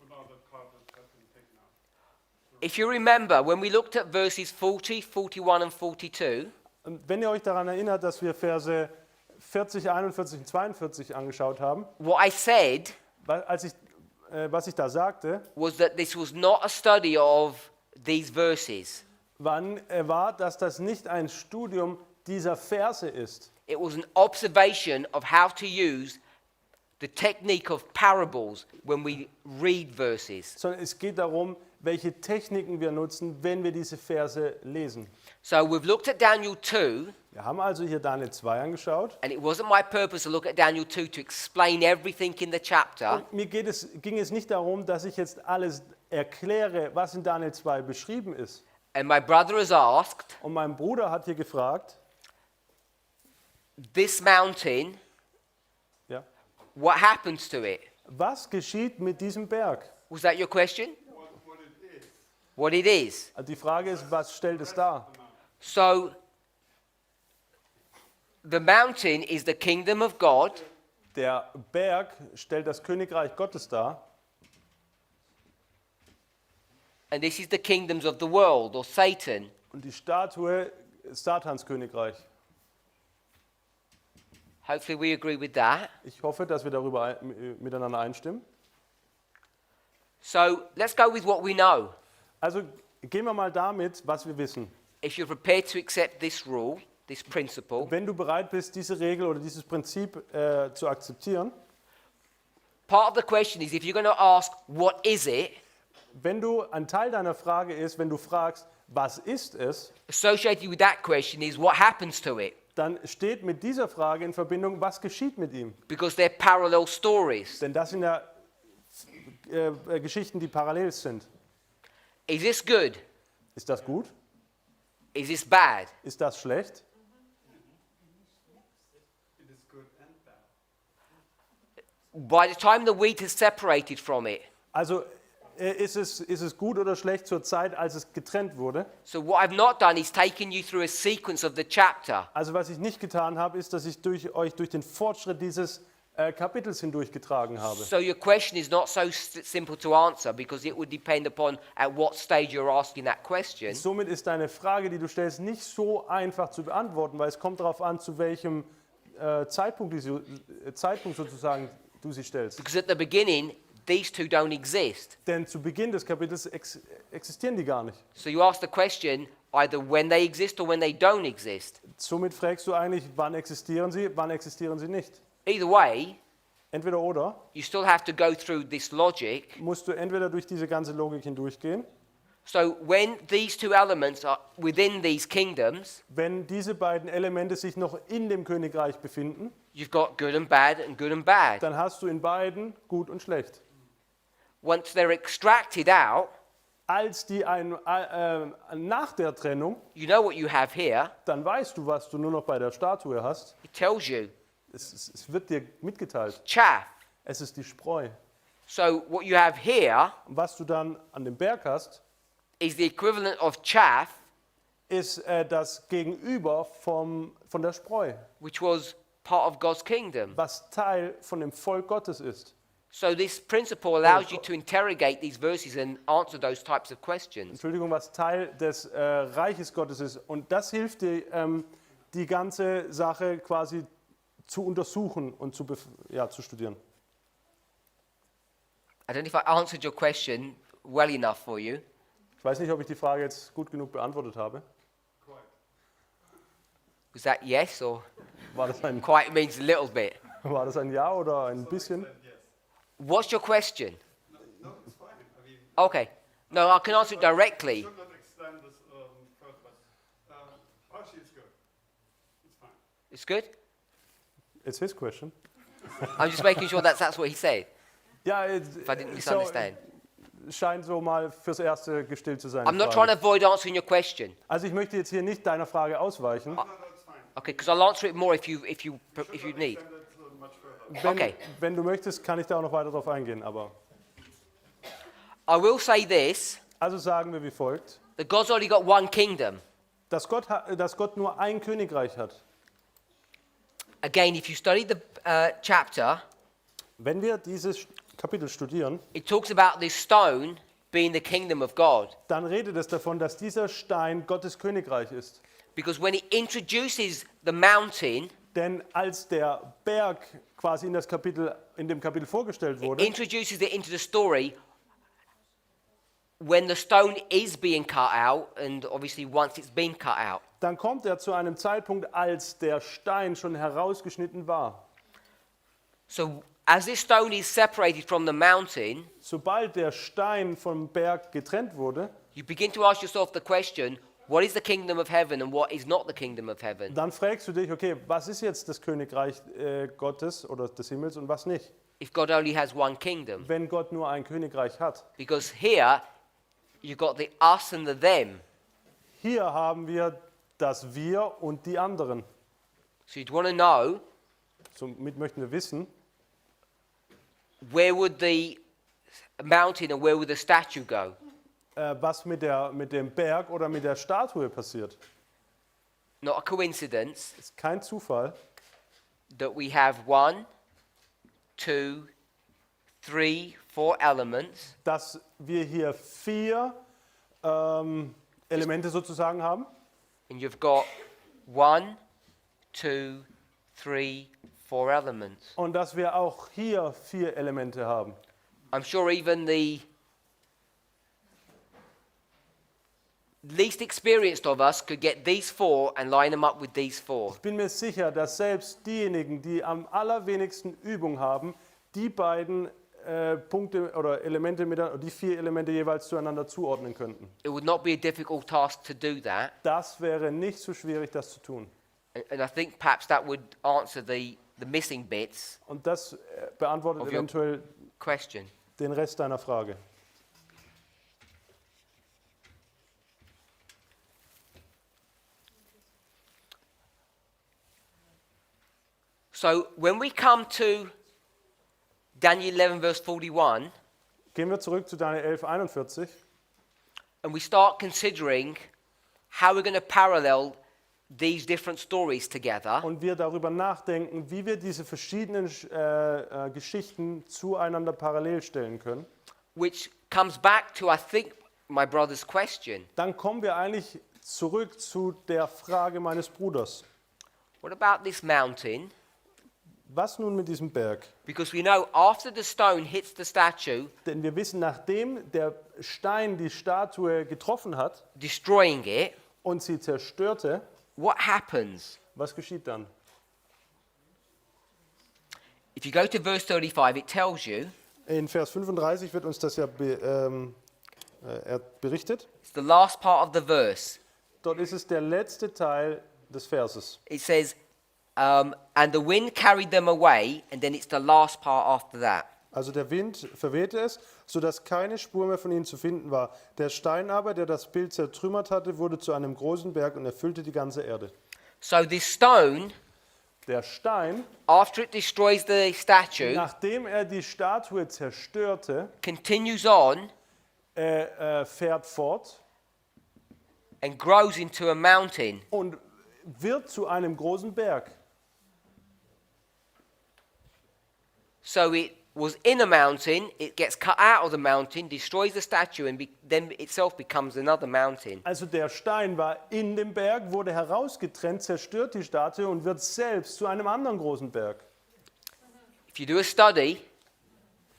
without the part that has been taken out. if you remember, when we looked at verses 40, 41 and 42, wenn ihr euch daran erinnert, dass wir Verse 40, 41 und 42 angeschaut haben, what I said was ich da sagte, was that this was not a study of these verses. war, dass das nicht ein Studium dieser Verse ist. It was an observation of how to use the technique of parables when we read verses. Sondern es geht darum, welche Techniken wir nutzen, wenn wir diese Verse lesen. So we've looked at Daniel 2, Wir haben also hier Daniel 2 angeschaut. and it wasn't my purpose to look at Daniel 2 to explain everything in the chapter. Und mir ging es nicht darum, dass ich jetzt alles erkläre, was in Daniel 2 beschrieben ist. And my brother has asked, Und mein Bruder hat hier gefragt, this mountain, ja, what happens to it? was geschieht mit diesem Berg? Was that your question? What it is. What it is. Die Frage ist, was stellt es dar? So the mountain is the kingdom of God, Der Berg stellt das Königreich Gottes dar. and this is the kingdoms of the world, or Satan. Und die Statue ist Satans Königreich. Hopefully we agree with that. Ich hoffe, dass wir darüber miteinander einstimmen. So let's go with what we know. Also gehen wir mal damit, was wir wissen. If you're prepared to accept this rule, this principle, Wenn du bereit bist, diese Regel oder dieses Prinzip zu akzeptieren, part of the question is if you're going to ask, what is it? wenn du ein Teil deiner Frage ist, wenn du fragst, was ist es, Associated with that question is what happens to it? dann steht mit dieser Frage in Verbindung, was geschieht mit ihm. Because they're parallel stories. Denn das sind ja Geschichten, die parallel sind. Is this good? Ist das gut? Is this bad? Ist das schlecht? It is good and bad. By the time the wheat is separated from it, Also ist es gut oder schlecht zur Zeit, als es getrennt wurde? so what I've not done is taken you through a sequence of the chapter. Also was ich nicht getan habe, ist, dass ich euch durch den Fortschritt dieses Kapitels hindurchgetragen habe. So your question is not so simple to answer because it would depend upon at what stage you're asking that question. Somit ist deine Frage, die du stellst, nicht so einfach zu beantworten, weil es kommt darauf an, zu welchem Zeitpunkt sozusagen du sie stellst. Because at the beginning, these two don't exist. Denn zu Beginn des Kapitels existieren die gar nicht. So you ask the question either when they exist or when they don't exist. Somit fragst du eigentlich, wann existieren sie nicht. Either way, Entweder oder you still have to go through this logic. musst du entweder durch diese ganze Logik hindurchgehen. So when these two elements are within these kingdoms, Wenn diese beiden Elemente sich noch in dem Königreich befinden, you've got good and bad. dann hast du in beiden gut und schlecht. Once they're extracted out, Als die nach der Trennung, you know what you have here. dann weißt du, was du nur noch bei der Statue hast. It tells you Es wird dir mitgeteilt. chaff. Es ist die Spreu. So what you have here Und was du dann an dem Berg hast, is the equivalent of chaff, ist das Gegenüber von der Spreu, which was part of God's kingdom. was Teil von dem Volk Gottes ist. So this principle allows you to interrogate these verses and answer those types of questions. Entschuldigung, was Teil des Reiches Gottes ist. Und das hilft dir, die ganze Sache quasi zu untersuchen und zu studieren. I don't know if I answered your question well enough for you. Ich weiß nicht, ob ich die Frage jetzt gut genug beantwortet habe. Was that yes or War das ein, quite means a little bit? war das ein Ja oder ein bisschen? What's your question? No, it's fine. I mean, Okay. No, I can answer it directly. should not extend this further, but partially it's good. It's fine. It's good? It's his question. I'm just making sure that's what he said. Ja, If I didn't misunderstand. scheint so mal fürs Erste gestillt zu sein. I'm die not Frage. trying to avoid answering your question. Also ich möchte jetzt hier nicht deiner Frage ausweichen. No, it's fine. Okay, because I'll answer it more if you need. Extend it much further. Wenn, Okay. wenn du möchtest, kann ich da auch noch weiter drauf eingehen. Aber I will say this: also sagen wir wie folgt, that God's only got one kingdom. dass Gott nur ein Königreich hat. Again, if you study the chapter, Wenn wir dieses Kapitel studieren, it talks about this stone being the kingdom of God. dann redet es davon, dass dieser Stein Gottes Königreich ist. Because when it introduces the mountain, Denn als der Berg quasi in dem Kapitel vorgestellt wurde, introduces it into the story, when the stone is being cut out, and obviously once it's been cut out. dann kommt er zu einem Zeitpunkt, als der Stein schon herausgeschnitten war. So as this stone is separated from the mountain, Sobald der Stein vom Berg getrennt wurde, you begin to ask yourself the question, what is the kingdom of heaven and what is not the kingdom of heaven? dann fragst du dich, okay, was ist jetzt das Königreich Gottes oder des Himmels und was nicht? If God only has one kingdom. Wenn Gott nur ein Königreich hat. Because here, you've got the us and the them. Hier haben wir das Wir und die anderen. So you'd want to know, Somit möchten wir wissen, where would the mountain and where would the statue go? was mit dem Berg oder mit der Statue passiert. Not a coincidence Es ist kein Zufall, that we have 1, 2, 3, 4 elements, dass wir hier 4 Elemente sozusagen haben. and you've got 1, 2, 3, 4 elements. Und dass wir auch hier 4 Elemente haben. I'm sure even the least experienced of us could get these 4 and line them up with these 4. Ich bin mir sicher, dass selbst diejenigen, die am allerwenigsten Übung haben, die beiden Punkte oder Elemente die 4 Elemente jeweils zueinander zuordnen könnten. It would not be a difficult task to do that. Das wäre nicht so schwierig, das zu tun. And I think perhaps that would answer the missing bits Und das beantwortet Of your- eventuell question. den Rest deiner Frage. So when we come to Daniel 11 verse 41 Gehen wir zurück zu Daniel 11,41 and we start considering how we're going to parallel these different stories together, und wir darüber nachdenken, wie wir diese verschiedenen Geschichten zueinander parallel stellen können, which comes back to, I think, my brother's question. dann kommen wir eigentlich zurück zu der Frage meines Bruders. What about this mountain Was nun mit diesem Berg? Because we know after the stone hits the statue, Denn wir wissen, nachdem der Stein die Statue getroffen hat destroying it, und sie zerstörte, what happens? was geschieht dann? If you go to verse 35, it tells you In Vers 35 wird uns das ja berichtet. it's the last part of the verse. Dort ist es der letzte Teil des Verses. It says, and the wind carried them away, and then it's the last part after that. Also der Wind verwehte es, sodass keine Spur mehr von ihnen zu finden war. Der Stein aber, der das Bild zertrümmert hatte, wurde zu einem großen Berg und erfüllte die ganze Erde. So this stone, Der Stein, after it destroys the statue, nachdem er die Statue zerstörte, continues on fährt fort and grows into a mountain. und wird zu einem großen Berg. So it was in a mountain, it gets cut out of the mountain, destroys the statue, and then itself becomes another mountain. Also der Stein war in dem Berg, wurde herausgetrennt, zerstört die Statue und wird selbst zu einem anderen großen Berg. If you do a study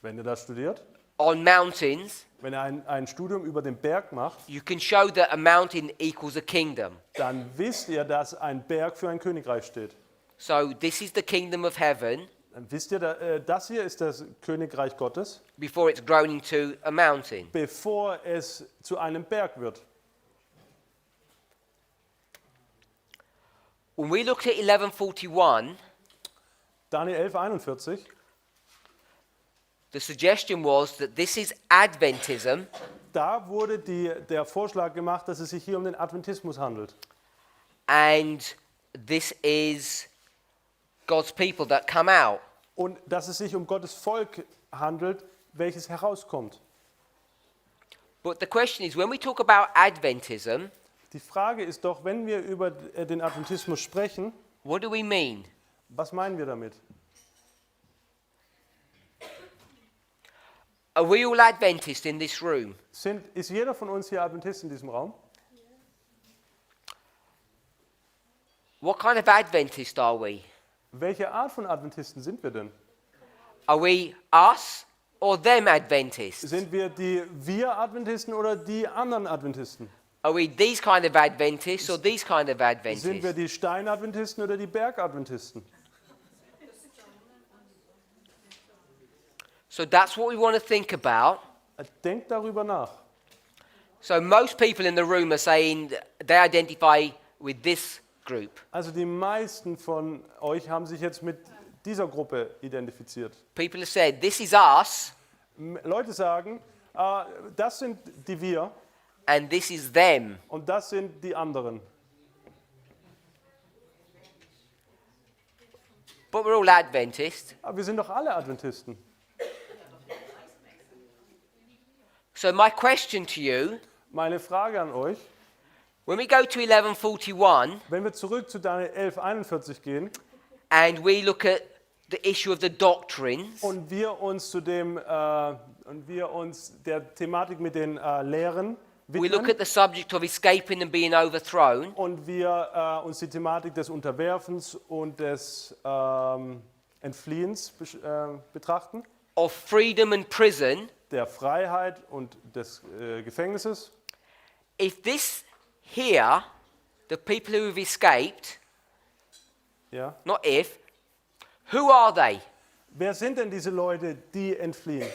Wenn ihr das studiert, on mountains, wenn ihr ein Studium über den Berg macht, you can show that a mountain equals a kingdom. dann wisst ihr, dass ein Berg für ein Königreich steht. So this is the kingdom of heaven Dann wisst ihr, das hier ist das Königreich Gottes, before it's grown into a mountain. bevor es zu einem Berg wird. When we looked at 1141, Daniel 11,41, the suggestion was that this is Adventism, da wurde der Vorschlag gemacht, dass es sich hier um den Adventismus handelt. and this is God's people that come out. Und dass es sich um Gottes Volk handelt, welches herauskommt. But the question is, when we talk about Adventism, Die Frage ist doch, wenn wir über den Adventismus sprechen, what do we mean? was meinen wir damit? Are we all Adventists in this room? Ist jeder von uns hier Adventist in diesem Raum? What kind of Adventist are we? Welche Art von Adventisten sind wir denn? Are we us or them Adventists? Sind wir Adventisten oder die anderen Adventisten? Are we these kind of Adventists or these kind of Sind wir Adventists? die Steinadventisten oder die Bergadventisten? So that's what we want to think about. Denkt darüber nach. So most people in the room are saying they identify with this group. Also die meisten von euch haben sich jetzt mit dieser Gruppe identifiziert. People have said, this is us Leute sagen, das sind die wir and this is them. und das sind die anderen. But we're all Adventists. Aber wir sind doch alle Adventisten. So my question to you, Meine Frage an euch, when we go to 1141 wenn wir zurück zu Daniel 11,41 gehen and we look at the issue of the doctrines, und wir uns der Thematik mit den Lehren we look widmen at the subject of escaping and being overthrown, und wir uns die Thematik des Unterwerfens und des Entfliehens betrachten, of freedom and prison, der Freiheit und des Gefängnisses. if this here, the people who have escaped, Ja. not if, who are they? Wer sind denn diese Leute, die entfliehen?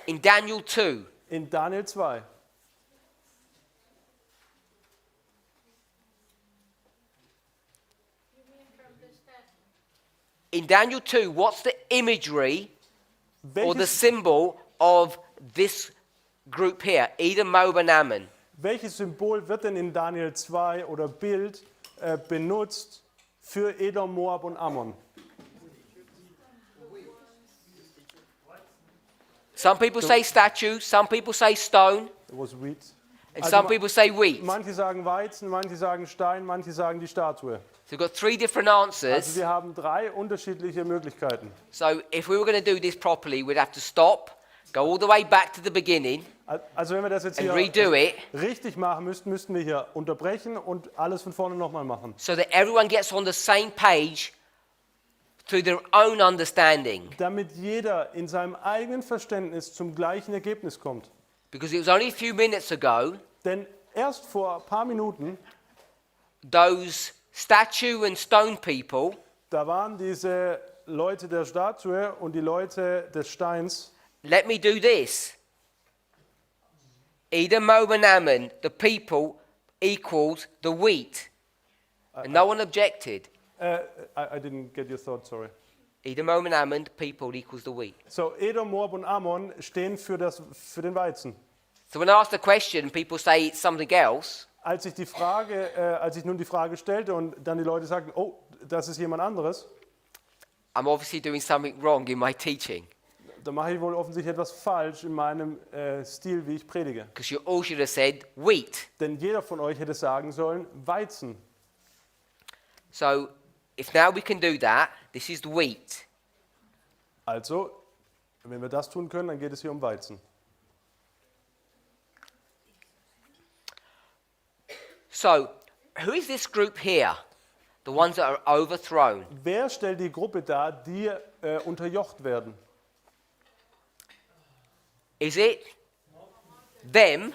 In Daniel 2, In Daniel 2. in Daniel 2, what's the imagery or the Welches, symbol of this group here, Edom, Moab and Ammon? welches Symbol wird denn in Daniel 2 oder Bild benutzt für Edom, Moab und Ammon? Some people say statue, some people say stone, It was wheat. and Also some people say wheat. So manche sagen Weizen, manche sagen Stein, manche sagen die Statue. we've got three different Also answers. wir haben 3 unterschiedliche Möglichkeiten. So if we were going to do this properly, we'd have to stop, go all the way back to the beginning Also wenn wir das jetzt and hier redo it richtig machen müssten, müssten wir hier unterbrechen und alles von vorne nochmal machen. so that everyone gets on the same page through their own understanding. damit jeder in seinem eigenen Verständnis zum gleichen Ergebnis kommt. Because it was only a few minutes ago, Denn erst vor ein paar Minuten, those statue and stone people da waren diese Leute der Statue und die Leute des Steins. let me do this. Edom, Moab, and Ammon, the people equals the wheat. And no one objected. I didn't get your thought, sorry. Edom, Moab, and Ammon, the people equals the wheat. So, Edom, Moab und Ammon stehen für den Weizen. So when I ask the question, people say it's something else. Als ich nun die Frage stellte und dann die Leute sagten, oh, das ist jemand anderes, I'm obviously doing something wrong in my teaching. da mache ich wohl offensichtlich etwas falsch in meinem Stil, wie ich predige. Because you all should have said wheat. Denn jeder von euch hätte sagen sollen, Weizen. So if now we can do that, this is the wheat. Also, wenn wir das tun können, dann geht es hier um Weizen. So who is this group here? The ones that are overthrown. Wer stellt die Gruppe dar, die unterjocht werden? Is it them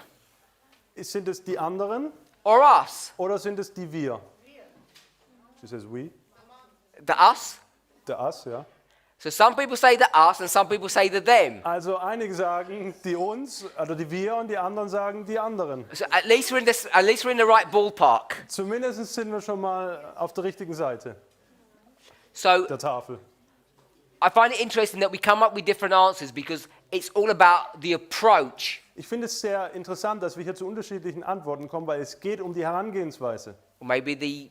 Sind es die anderen or us? oder sind es die wir? She says we, The us? the us, ja. So some people say the us and some people say the them. Also einige sagen die uns, also die wir, und die anderen sagen die anderen. So at least we're in the right ballpark. Zumindest sind wir schon mal auf der richtigen Seite So der Tafel. I find it interesting that we come up with different answers because it's all about the approach. Ich finde es sehr interessant, dass wir hier zu unterschiedlichen Antworten kommen, weil es geht um die Herangehensweise. Or maybe the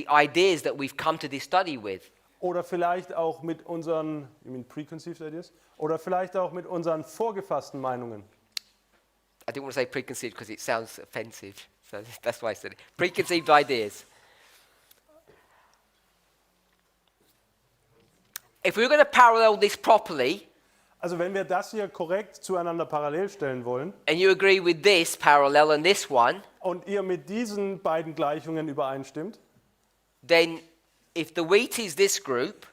ideas that we've come to this study with. Oder vielleicht auch mit unseren, you mean preconceived ideas? Oder vielleicht auch mit unseren vorgefassten Meinungen. I didn't want to say preconceived because it sounds offensive. So that's why I said it. Preconceived ideas. If we're going to parallel this properly, Also wenn wir das hier korrekt zueinander parallel stellen wollen and you agree with this parallel and this one, und ihr mit diesen beiden Gleichungen übereinstimmt, then if the wheat is this group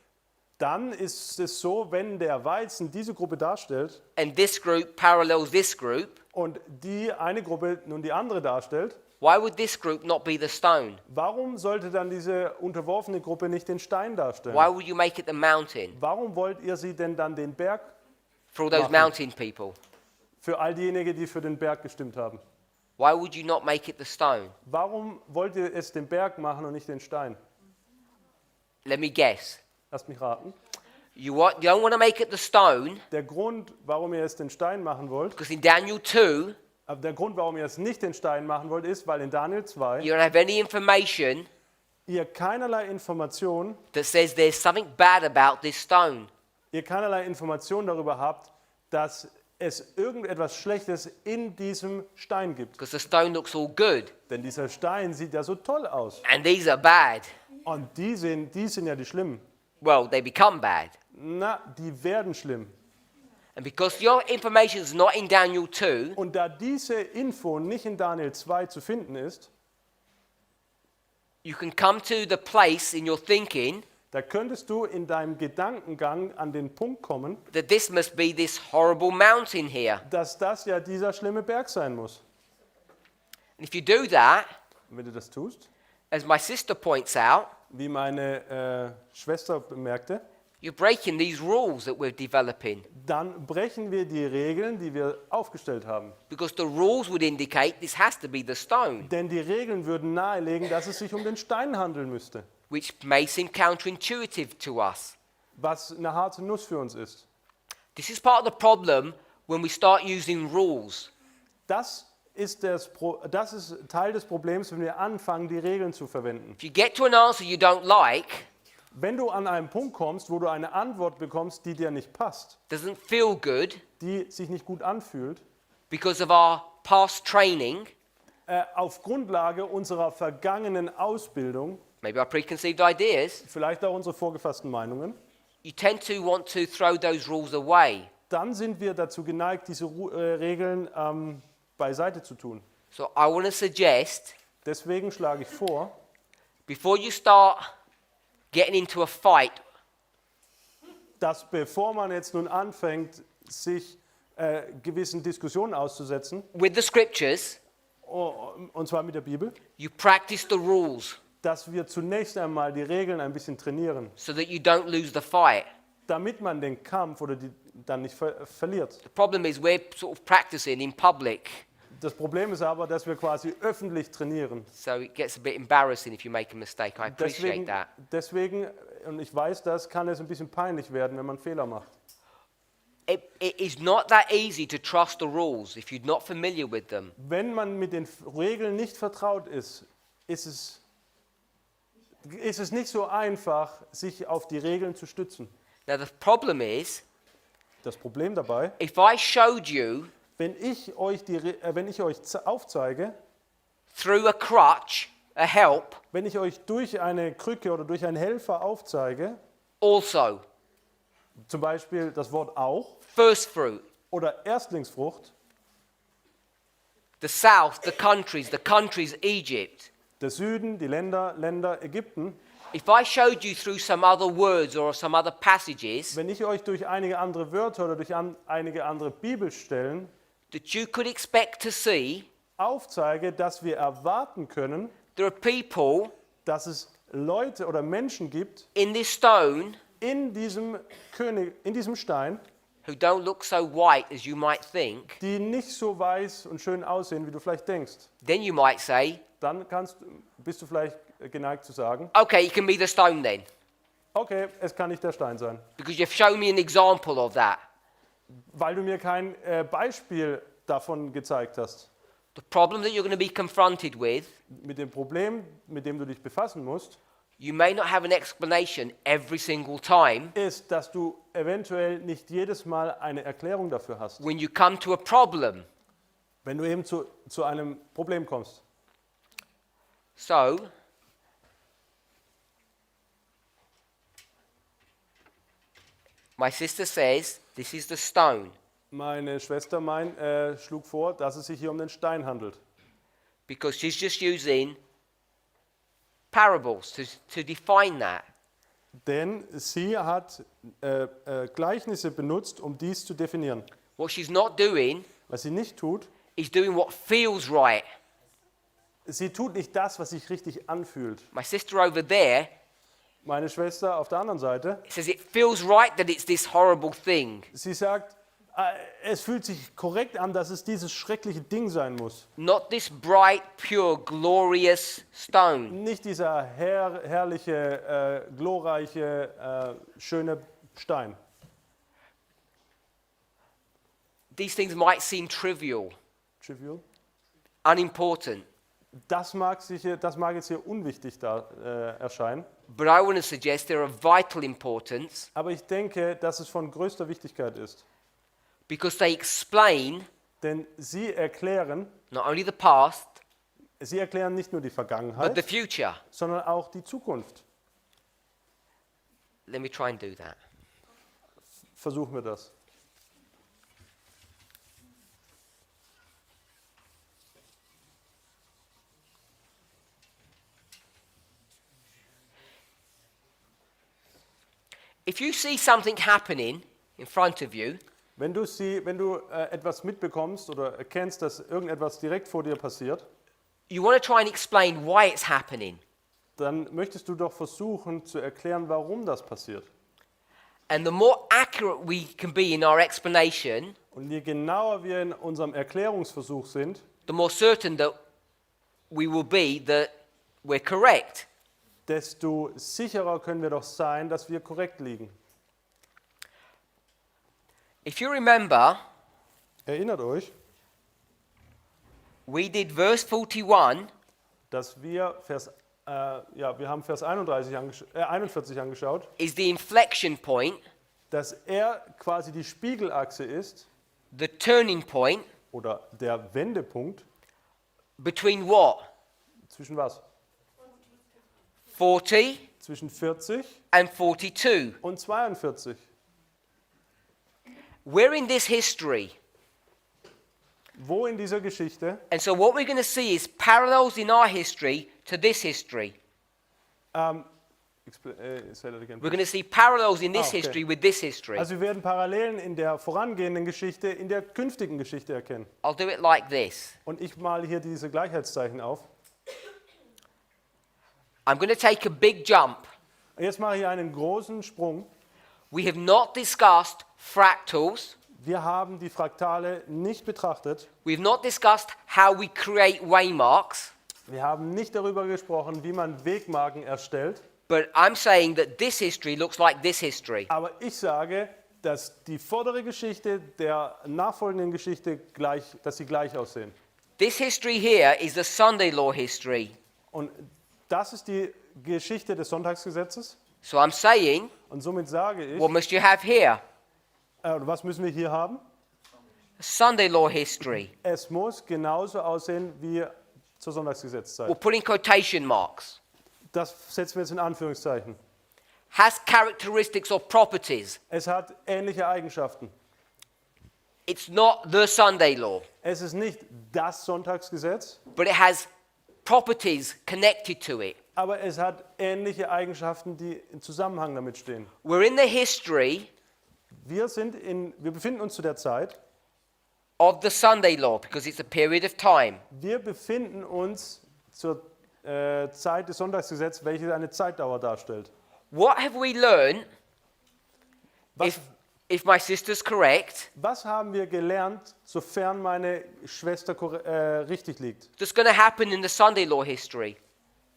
dann ist es so, wenn der Weizen diese Gruppe darstellt and this group parallels this group, und die eine Gruppe nun die andere darstellt, why would this group not be the stone? warum sollte dann diese unterworfene Gruppe nicht den Stein darstellen? Why would you make it the mountain Warum wollt ihr sie denn dann den Berg for all those Machen. mountain people? für all diejenigen, die für den Berg gestimmt haben? Why would you not make it the stone? Warum wollt ihr es den Berg machen und nicht den Stein? Let me guess. Lasst mich raten. You don't want to make it the stone Der Grund, warum ihr es den Stein machen wollt, because in Daniel 2, aber der Grund, warum ihr es nicht den Stein machen wollt, ist, weil in Daniel 2 you don't have any information ihr keinerlei Information darüber habt, dass es irgendetwas Schlechtes in diesem Stein gibt. because the stone looks all good Denn dieser Stein sieht ja so toll aus. and these are bad. Und die sind ja die Schlimmen. Well, they become bad. Na, die werden schlimm. And because your information is not in Daniel 2, Und da diese Info nicht in Daniel 2 zu finden ist, you can come to the place in your thinking da könntest du in deinem Gedankengang an den Punkt kommen, that this must be this horrible mountain here. dass das ja dieser schlimme Berg sein muss. And if you do that, Und wenn du das tust, as my sister points out, wie meine Schwester bemerkte, you're breaking these rules that we're developing. dann brechen wir die Regeln, die wir aufgestellt haben. Because the rules would indicate this has to be the stone, Denn die Regeln würden nahelegen, dass es sich um den Stein handeln müsste, which may seem counterintuitive to us. was eine harte Nuss für uns ist. This is part of the problem when we start using rules. Das ist Teil des Problems, wenn wir anfangen, die Regeln zu verwenden. If you get to an answer you don't like, Wenn du an einen Punkt kommst, wo du eine Antwort bekommst, die dir nicht passt, doesn't feel good die sich nicht gut anfühlt, because of our past training, auf Grundlage unserer vergangenen Ausbildung, maybe our preconceived ideas, vielleicht auch unsere vorgefassten Meinungen, you tend to want to throw those rules away. dann sind wir dazu geneigt, diese Regeln beiseite zu tun. So I want to suggest, Deswegen schlage ich vor, before you start getting into a fight dass bevor man jetzt nun anfängt, sich gewissen Diskussionen auszusetzen, with the scriptures, und zwar mit der Bibel, you practice the rules dass wir zunächst einmal die Regeln ein bisschen trainieren, so that you don't lose the fight. damit man den Kampf oder dann nicht verliert. The problem is we're sort of practicing in public, Das Problem ist aber, dass wir quasi öffentlich trainieren. so it gets a bit embarrassing if you make a mistake. I appreciate that. Deswegen, und ich weiß das, kann es ein bisschen peinlich werden, wenn man Fehler macht. It is not that easy to trust the rules if you're not familiar with them. Wenn man mit den Regeln nicht vertraut ist, ist es nicht so einfach, sich auf die Regeln zu stützen. Now the problem is, Das Problem dabei, if I showed you wenn ich euch aufzeige, through a crutch, a help, wenn ich euch durch eine Krücke oder durch einen Helfer aufzeige, also, zum Beispiel das Wort auch first fruit, oder Erstlingsfrucht, the south, the countries Egypt. der Süden, die Länder Ägypten, If I showed you through some other words or some other passages wenn ich euch durch einige andere Wörter oder durch einige andere Bibelstellen that you could expect to see, aufzeige, dass wir erwarten können, there are people dass es Leute oder Menschen gibt in this stone in diesem Stein, who don't look so white as you might think, die nicht so weiß und schön aussehen, wie du vielleicht denkst. then you might say, Dann bist du vielleicht geneigt zu sagen, okay, it can be the stone then, okay, es kann nicht der Stein sein, because you've shown me an example of that. weil du mir kein Beispiel davon gezeigt hast. The problem that you're going to be confronted with, Mit dem Problem, mit dem du dich befassen musst, you may not have an explanation every single time. ist, dass du eventuell nicht jedes Mal eine Erklärung dafür hast, When you come to a problem, wenn du eben zu einem Problem kommst. so my sister says this is the stone Meine Schwester schlug vor, dass es sich hier um den Stein handelt, because she's just using parables to define that. denn sie hat Gleichnisse benutzt, um dies zu definieren. What she's not doing Was sie nicht tut, is doing what feels right. sie tut nicht das, was sich richtig anfühlt. My sister over there Meine Schwester auf der anderen Seite, says it feels right that it's this horrible thing, sie sagt, es fühlt sich korrekt an, dass es dieses schreckliche Ding sein muss. not this bright, pure, glorious stone. Nicht dieser herrliche, glorreiche, schöne Stein. These things might seem trivial, Trivial. unimportant, Das mag jetzt hier unwichtig erscheinen, but I want to suggest they're of vital importance aber ich denke, dass es von größter Wichtigkeit ist. because they explain Denn sie erklären not only the past, nicht nur die but Vergangenheit, the future. sondern auch die Zukunft. Let me try and do that. Versuchen wir das. If you see something happening in front of you, Wenn du etwas mitbekommst oder erkennst, dass irgendetwas direkt vor dir passiert, you want to try and explain why it's happening. dann möchtest du doch versuchen zu erklären, warum das passiert. And the more accurate we can be in our explanation, Und je genauer wir in unserem Erklärungsversuch sind, the more certain that we will be that we're correct. desto sicherer können wir doch sein, dass wir korrekt liegen. If you remember, Erinnert euch, we did verse 41 dass wir wir haben Vers 41 angeschaut, is the inflection point, dass er quasi die Spiegelachse ist the turning point oder der Wendepunkt between what? zwischen was? 40 Zwischen 40 and 42. und 42. We're in this history. Wo in dieser Geschichte? And so what we're going to see is parallels in our history to this history. Say that again. We're going to see parallels in this okay. history with this history. Also wir werden Parallelen in der vorangehenden Geschichte, in der künftigen Geschichte erkennen. I'll do it like this. Und ich male hier diese Gleichheitszeichen auf. I'm going to take a big jump. Und jetzt mache ich einen großen Sprung. We have not discussed fractals. Wir haben die Fraktale nicht betrachtet. We've not discussed how we create waymarks. Wir haben nicht darüber gesprochen, wie man Wegmarken erstellt. But I'm saying that this history looks like this history. Aber ich sage, dass die vordere Geschichte der nachfolgenden Geschichte dass sie gleich aussehen. This history here is the Sunday law history. Und das ist die Geschichte des Sonntagsgesetzes. So I'm saying, Und somit sage ich, what must you have here? was müssen wir hier haben? Sunday law history. Es muss genauso aussehen wie zur Sonntagsgesetzzeit. We'll put in quotation marks. Das setzen wir jetzt in Anführungszeichen. Has characteristics or properties. Es hat ähnliche Eigenschaften. It's not the Sunday law, Es ist nicht das Sonntagsgesetz, but it has properties connected to it. aber es hat ähnliche Eigenschaften, die im Zusammenhang damit stehen. We're in the history Wir befinden uns zu der Zeit, of the Sunday law because it's a period of time. wir befinden uns zur Zeit des Sonntagsgesetzes, welche eine Zeitdauer darstellt. What have we learned, Was, if my sister's correct, was haben wir gelernt, sofern meine Schwester richtig liegt? that's going to happen in the Sunday law history?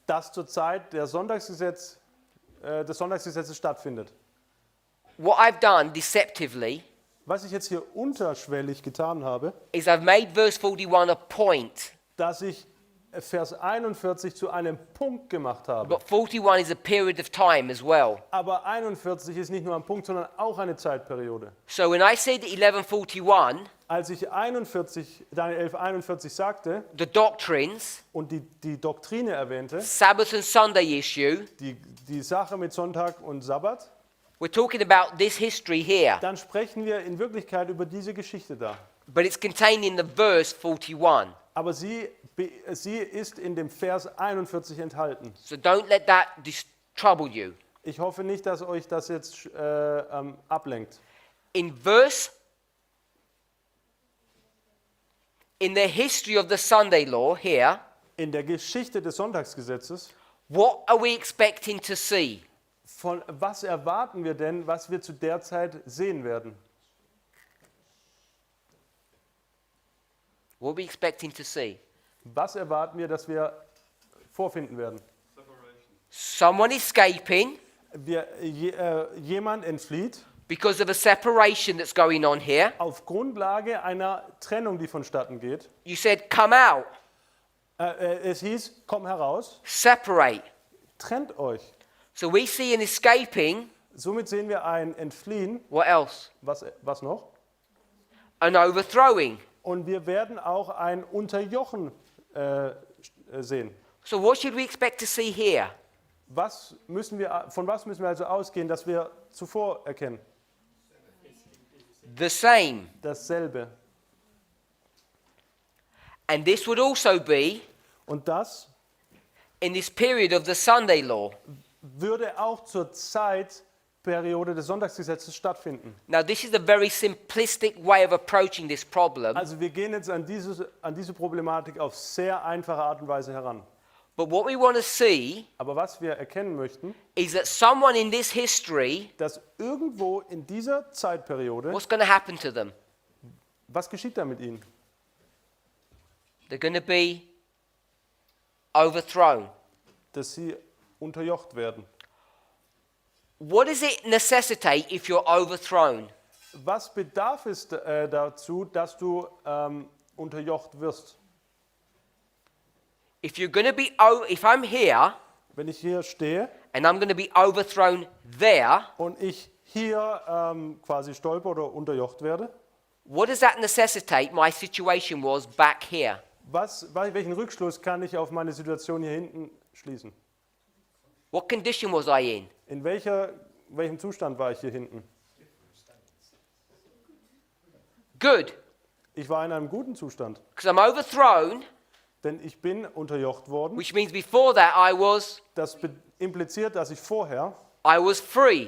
Dass zur Zeit des Sonntagsgesetzes stattfindet. What I've done deceptively Was ich jetzt hier unterschwellig getan habe, is I've made verse 41 a point, dass ich Vers 41 zu einem Punkt gemacht habe. but 41 is a period of time as well. Aber 41 ist nicht nur ein Punkt, sondern auch eine Zeitperiode. So when I said 1141, Als ich Daniel 11:41 sagte the doctrines, und die Doktrine erwähnte, Sabbath and Sunday issue, die Sache mit Sonntag und Sabbat, we're talking about this history here, dann sprechen wir in Wirklichkeit über diese Geschichte da. but it's contained in the verse 41. Aber sie ist in dem Vers 41 enthalten. So don't let that trouble you. Ich hoffe nicht, dass euch das jetzt ablenkt. In the history of the Sunday law here, In der Geschichte des Sonntagsgesetzes, what are we expecting to see? von was erwarten wir denn, was wir zu der Zeit sehen werden? What are we expecting to see? Was erwarten wir, dass wir vorfinden werden? Someone escaping Jemand entflieht because of a separation that's going on here. auf Grundlage einer Trennung, die vonstatten geht. You said, come out, Es hieß, komm heraus, separate. trennt euch. So we see an escaping. Somit sehen wir ein Entfliehen. What else? Was noch? An overthrowing. Und wir werden auch ein Unterjochen sehen. So what should we expect to see here? Von was müssen wir also ausgehen, dass wir zuvor erkennen? The same. Dasselbe. And this would also be Und das in this period of the Sunday law. würde auch zur Zeitperiode des Sonntagsgesetzes stattfinden. Now, this is a very simplistic way of approaching this problem. Also wir gehen jetzt an diese Problematik auf sehr einfache Art und Weise heran. But what we want to see Aber was wir erkennen möchten, is that someone in this history, dass irgendwo in dieser Zeitperiode, what's going to happen to them? was geschieht da mit ihnen? They're going to be overthrown. Dass sie unterjocht werden. What does it necessitate if you're overthrown? Was bedarf es dazu, dass du unterjocht wirst? If you're going to be, if I'm here Wenn ich hier stehe and I'm going to be overthrown there, und ich hier quasi stolper oder unterjocht werde, what does that necessitate my situation was back here? welchen Rückschluss kann ich auf meine Situation hier hinten schließen? What condition was I in? In welchem Zustand war ich hier hinten? Good, Ich war in einem guten Zustand, because I'm overthrown, denn ich bin unterjocht worden. which means before that I was, impliziert, dass ich vorher I was free.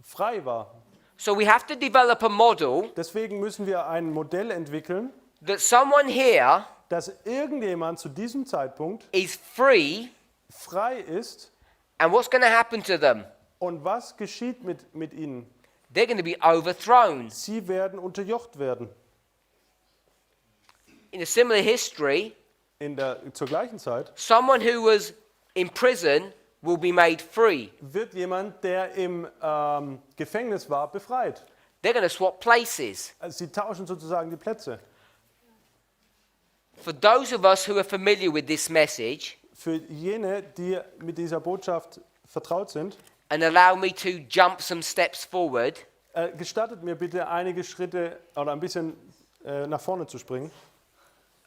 frei war. So we have to develop a model Deswegen müssen wir ein Modell entwickeln, that someone here dass irgendjemand zu diesem Zeitpunkt is free, frei ist. and what's going to happen to them? Und was geschieht mit ihnen? They're going to be overthrown. Sie werden unterjocht werden. In a similar history, Zur gleichen Zeit someone who was in prison will be made free. wird jemand, der im Gefängnis war, befreit. They're going to swap places. Also sie tauschen sozusagen die Plätze. For those of us who are familiar with this message, Für jene, die mit dieser Botschaft vertraut sind, and allow me to jump some steps forward, gestattet mir bitte einige Schritte oder ein bisschen nach vorne zu springen.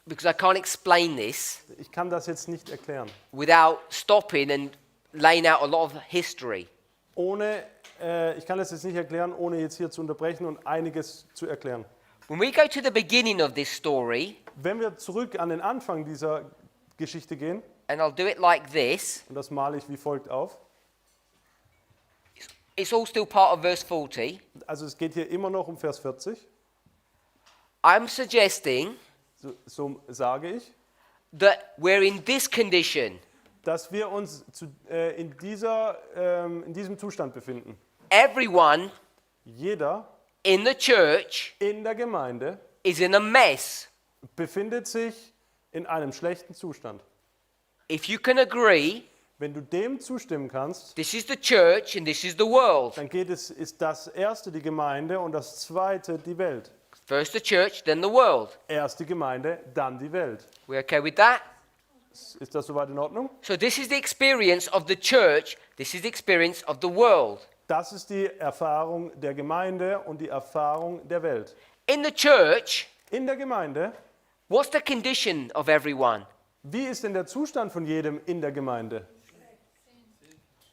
because I can't explain this Ich kann das jetzt nicht erklären. without stopping and laying out a lot of history. Ich kann das jetzt nicht erklären, ohne jetzt hier zu unterbrechen und einiges zu erklären. When we go to the beginning of this story, Wenn wir zurück an den Anfang dieser Geschichte gehen, and I'll do it like this, und das male ich wie folgt auf. it's all still part of verse 40. Also es geht hier immer noch um Vers 40. I'm suggesting So sage ich, that we're in this condition. dass wir uns in diesem Zustand befinden. Everyone Jeder in the church in der Gemeinde is in a mess. befindet sich in einem schlechten Zustand. If you can agree, Wenn du dem zustimmen kannst, this is the church and this is the world. dann ist das erste die Gemeinde und das zweite die Welt. First the church, then the world. Erst die Gemeinde, dann die Welt. We okay with that? Ist das soweit in Ordnung? So this is the experience of the church, this is the experience of the world. Das ist die Erfahrung der Gemeinde und die Erfahrung der Welt. In the church, In der Gemeinde, what's the condition of everyone? wie ist denn der Zustand von jedem in der Gemeinde?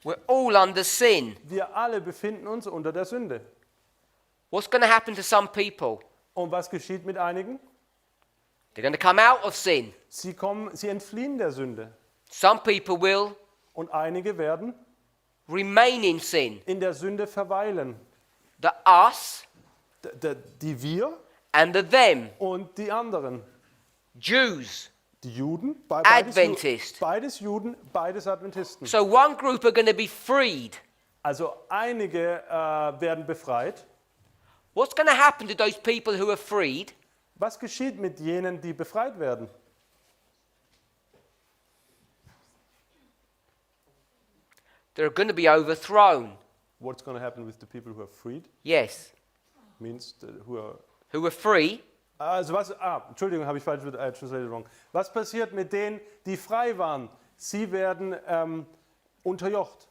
We're all under sin. Wir alle befinden uns unter der Sünde. What's going to happen to some people? Und was geschieht mit einigen? They're going to come out of sin. Sie entfliehen der Sünde. Some people will Und einige werden remain in sin. in der Sünde verweilen. The us Die wir and the them. und die anderen. Jews. Die Juden, Adventist. beides Juden, beides Adventisten. So one group are going to be freed. Also einige werden befreit. What's going to happen to those people who are freed? Was geschieht mit jenen, die befreit werden? They're going to be overthrown. What's going to happen with the people who are freed? Yes. Means who are Who are free? Also Entschuldigung, habe ich falsch translated wrong. Was passiert mit denen, die frei waren? Sie werden unterjocht.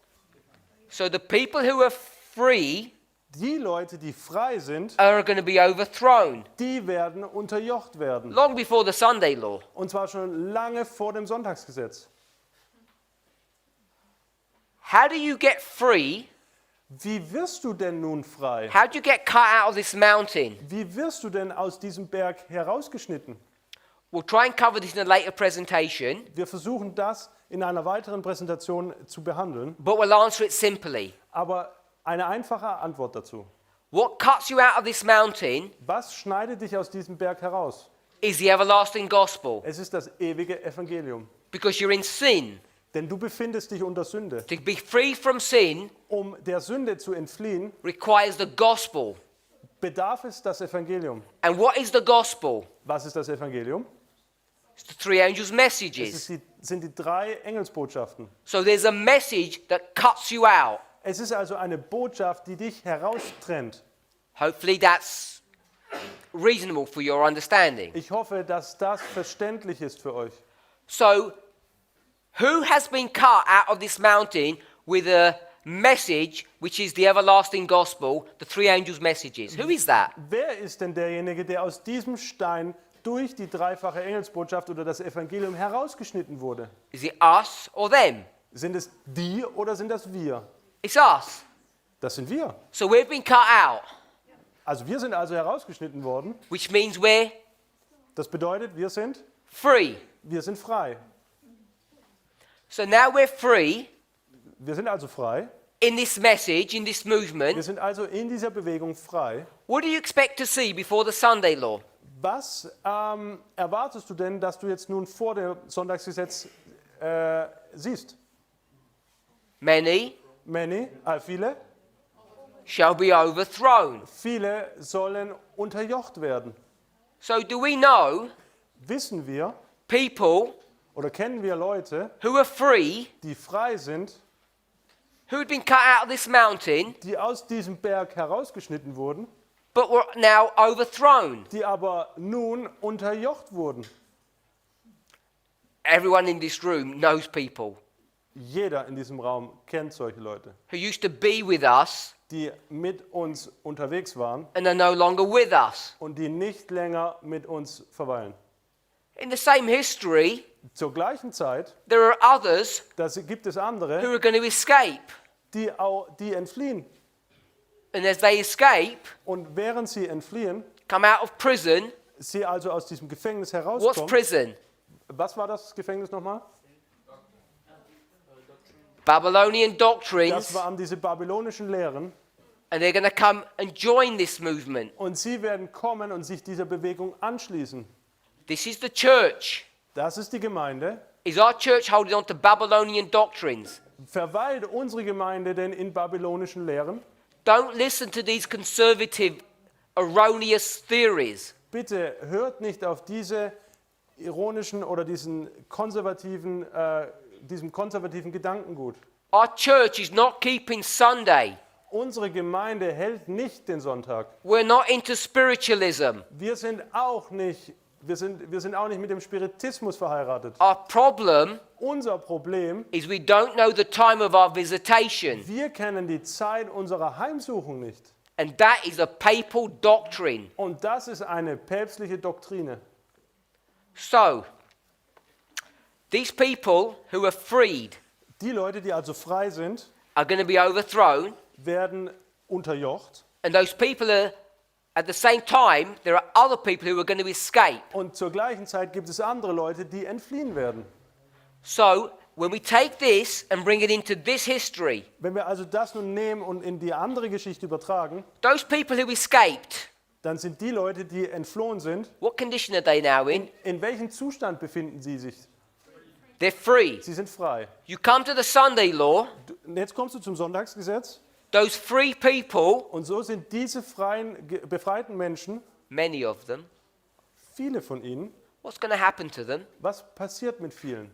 So the people who are free Die Leute, die frei sind, are going to be overthrown. die werden unterjocht werden. Long before the Sunday law. Und zwar schon lange vor dem Sonntagsgesetz. How do you get free? Wie wirst du denn nun frei? How do you get cut out of this mountain? Wie wirst du denn aus diesem Berg herausgeschnitten? We'll try and cover this in a later presentation, Wir versuchen das in einer weiteren Präsentation zu behandeln, but we'll answer it simply. aber eine einfache Antwort dazu. What cuts you out of this mountain Was schneidet dich aus diesem Berg heraus? is the everlasting gospel, Es ist das ewige Evangelium. because you're in sin. Denn du befindest dich unter Sünde. To be free from sin Um der Sünde zu entfliehen, requires the gospel. bedarf es das Evangelium. And what is the gospel? Was ist das Evangelium? It's the three angels' Es messages. sind die 3 Engelsbotschaften. So there's a message that cuts you out. Es ist also eine Botschaft, die dich heraustrennt. Hopefully that's reasonable for your understanding. Ich hoffe, dass das verständlich ist für euch. So, who has been cut out of this mountain with a message which is the everlasting gospel, the three angels' messages? Who is that? Wer ist denn derjenige, der aus diesem Stein durch die dreifache Engelsbotschaft oder das Evangelium herausgeschnitten wurde? Is it us or them? Sind es die oder sind das wir? It's us. Das sind wir. So we've been cut out, Also wir sind also herausgeschnitten worden. which means we're Das bedeutet, wir sind free. frei. So now we're free. Wir sind also frei. in this message, in this Wir movement. sind also in dieser Bewegung frei. What do you expect to see before the Sunday law? Was erwartest du denn, dass du jetzt nun vor dem Sonntagsgesetz siehst? Many Viele? shall be overthrown. Viele sollen unterjocht werden. So do we know Wissen wir people oder kennen wir Leute, who are free, die frei sind, who had been cut out of this mountain, die aus diesem Berg herausgeschnitten wurden, but were now overthrown? die aber nun unterjocht wurden? Everyone in this room knows people Jeder in diesem Raum kennt solche Leute, who used to be with us die mit uns unterwegs waren and are no longer with us. und die nicht länger mit uns verweilen. In the same history, Zur gleichen Zeit there are others gibt es who andere, are going to escape. die entfliehen. And as they escape, Und während sie entfliehen, come out of prison. sie also aus diesem Gefängnis What's herauskommen. prison? Was war das Gefängnis nochmal? Babylonian Das doctrines. waren diese babylonischen Lehren. And they're going to come and join this movement. Und sie werden kommen und sich dieser Bewegung anschließen. This is the church. Das ist die Gemeinde. Is our church holding on to Babylonian doctrines? Verweilt unsere Gemeinde denn in babylonischen Lehren? Don't listen to these conservative, erroneous theories. Bitte hört nicht auf diese ironischen oder diesem konservativen Gedankengut. Our church is not keeping Sunday. Unsere Gemeinde hält nicht den Sonntag. We're not into spiritualism. Wir sind auch nicht mit dem Spiritismus verheiratet. Our problem Unser Problem, is we don't know the time of our visitation. wir kennen die Zeit unserer Heimsuchung nicht. And that is a papal doctrine. Und das ist eine päpstliche Doktrine. So, these people who are freed Die Leute, die also frei sind, are going to be overthrown. werden unterjocht. And those people are, at the same time, there are other people who are going to escape. Und zur gleichen Zeit gibt es andere Leute, die entfliehen werden. So, when we take this and bring it into this history, Wenn wir also das nun nehmen und in die andere Geschichte übertragen, those people who escaped, dann sind die Leute, die entflohen sind, what condition are they now in? in welchem Zustand befinden sie sich? They're free. Sie sind frei. You come to the Sunday law, Und jetzt kommst du zum Sonntagsgesetz those free people, und so sind diese befreiten Menschen, many of them, viele von ihnen, what's going to happen to them? was passiert mit vielen?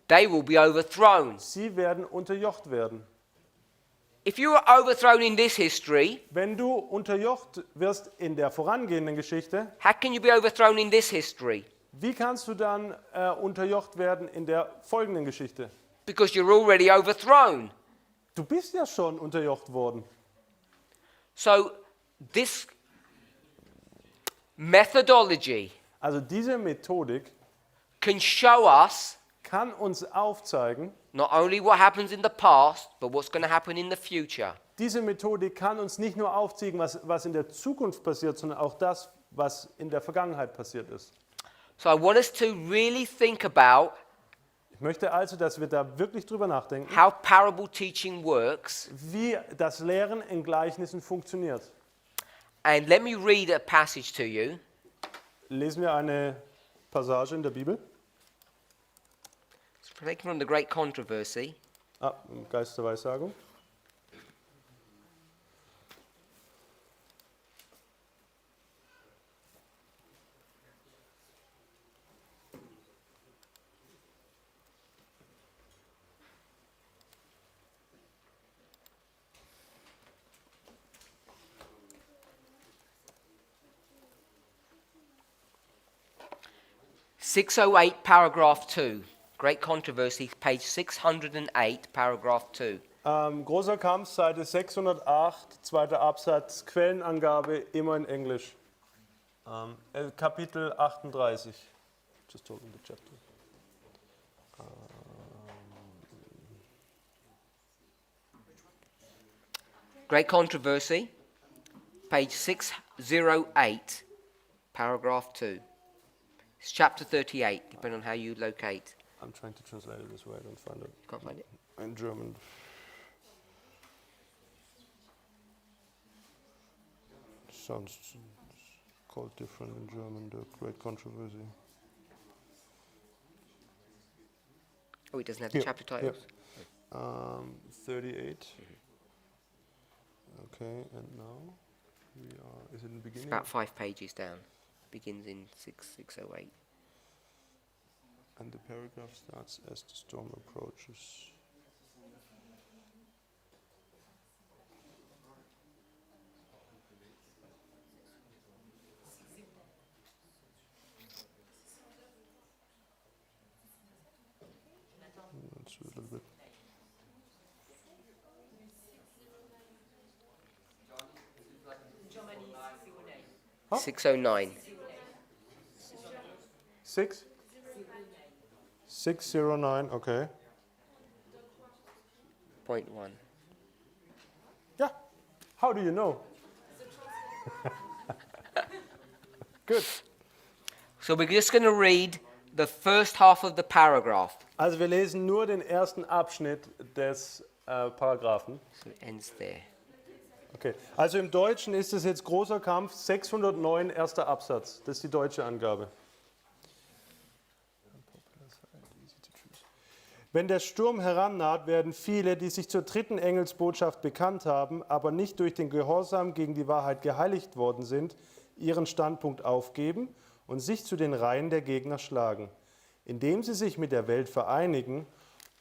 They will be overthrown. Sie werden unterjocht werden. If you are overthrown in this history, Wenn du unterjocht wirst in der vorangehenden Geschichte, how can you be overthrown in this history? wie kannst du dann unterjocht werden in der folgenden Geschichte? Because you're already overthrown. Du bist ja schon unterjocht worden. So, this methodology Also diese Methodik can show us kann uns aufzeigen, not only what happens in the past, but what's going to happen in the future. diese Methodik kann uns nicht nur aufzeigen, was in der Zukunft passiert, sondern auch das, was in der Vergangenheit passiert ist. So I want us to really think about Ich möchte also, dass wir da wirklich drüber nachdenken, how parable teaching works. wie das Lehren in Gleichnissen funktioniert. And let me read a passage to you. Lesen wir eine Passage in der Bibel. It's taken from the Great Controversy. Im Geist der Weissagung. Paragraph 2. Great Controversy, page 608, paragraph 2. Großer Kampf, Seite 608, zweiter Absatz, Quellenangabe immer in Englisch. Kapitel 38. Just open the chapter. Great Controversy, page 608, paragraph 2. It's chapter 38, depending on how you locate. I'm trying to translate it this way. I don't find it Can't find it. in German. Sounds called different in German, the great controversy. Oh, it doesn't have the Here, chapter titles. 38. Okay, and now we are, is it in the It's beginning? about 5 pages down. Begins in 608. And the paragraph starts as the storm approaches. Let's do a little bit. Huh? 609. 6? 609, okay. Point 1. Yeah. How do you know? Good. So we're just going to read the first half of the paragraph. Also wir lesen nur den ersten Abschnitt des Paragraphen. So it ends there. Okay. Also im Deutschen ist es jetzt großer Kampf 609 erster Absatz. Das ist die deutsche Angabe. Wenn der Sturm herannaht, werden viele, die sich zur dritten Engelsbotschaft bekannt haben, aber nicht durch den Gehorsam gegen die Wahrheit geheiligt worden sind, ihren Standpunkt aufgeben und sich zu den Reihen der Gegner schlagen. Indem sie sich mit der Welt vereinigen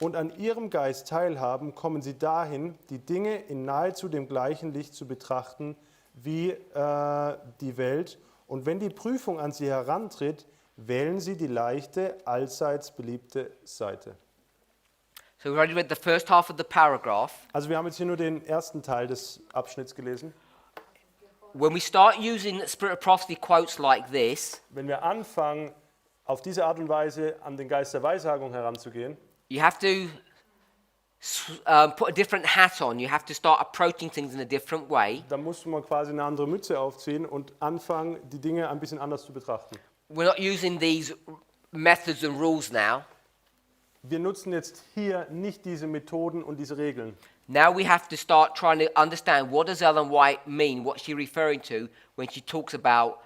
und an ihrem Geist teilhaben, kommen sie dahin, die Dinge in nahezu dem gleichen Licht zu betrachten wie die Welt. Und wenn die Prüfung an sie herantritt, wählen sie die leichte, allseits beliebte Seite. So we've already read the first half of the paragraph. Also wir haben jetzt hier nur den ersten Teil des Abschnitts gelesen. When we start using Spirit of Prophecy quotes like this, Wenn wir anfangen, auf diese Art und Weise an den Geist der Weissagung heranzugehen, you have to put a different hat on. You have to start approaching things in a different way. dann muss man quasi eine andere Mütze aufziehen und anfangen, die Dinge ein bisschen anders zu betrachten. We're not using these methods and rules now. Wir nutzen jetzt hier nicht diese Methoden und diese Regeln. Now we have to start trying to understand, what does Ellen White mean? What's she referring to when she talks about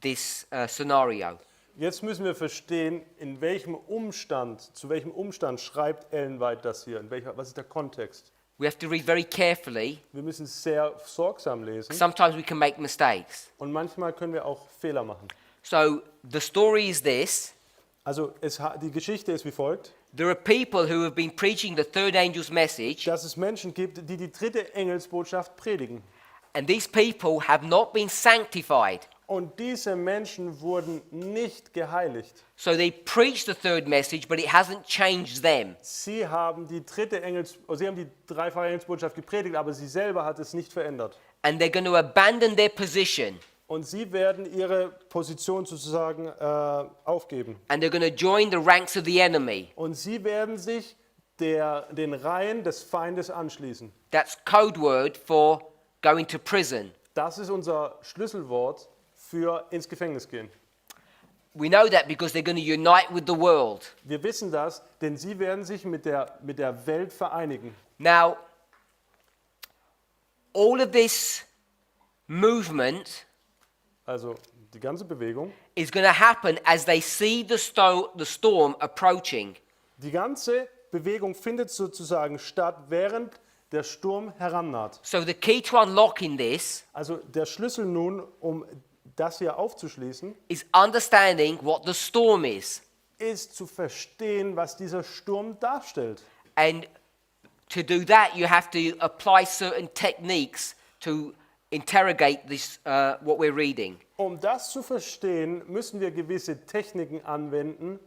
this scenario? Jetzt müssen wir verstehen, zu welchem Umstand schreibt Ellen White das hier? Was ist der Kontext? We have to read very carefully. Wir müssen sehr sorgsam lesen Sometimes we can make mistakes. und manchmal können wir auch Fehler machen. So the story is this. Also die Geschichte ist wie folgt, There are people who have been preaching the third angel's message, dass es Menschen gibt, die die dritte Engelsbotschaft predigen. and these people have not been sanctified. Und diese Menschen wurden nicht geheiligt. So they preach the third message, but it hasn't changed them. Sie haben die dreifache Engelsbotschaft gepredigt, aber sie selber hat es nicht verändert. And they're going to abandon their position, Und sie werden ihre Position sozusagen aufgeben. and they're going to join the ranks of the enemy. Und sie werden sich den Reihen des Feindes anschließen. That's code word for going to prison. Das ist unser Schlüsselwort für ins Gefängnis gehen. We know that because they're going to unite with the world. Wir wissen das, denn sie werden sich mit der Welt vereinigen. Now, all of this movement Also die ganze Bewegung, is going to happen as they see the storm approaching. die ganze Bewegung findet sozusagen statt, während der Sturm herannaht. So the key to unlocking this Also der Schlüssel nun, um das hier aufzuschließen, is understanding what the storm is. ist zu verstehen, was dieser Sturm darstellt. And to do that, you have to apply certain techniques to interrogate this, what we're reading. Um das zu verstehen, müssen wir gewisse Techniken anwenden,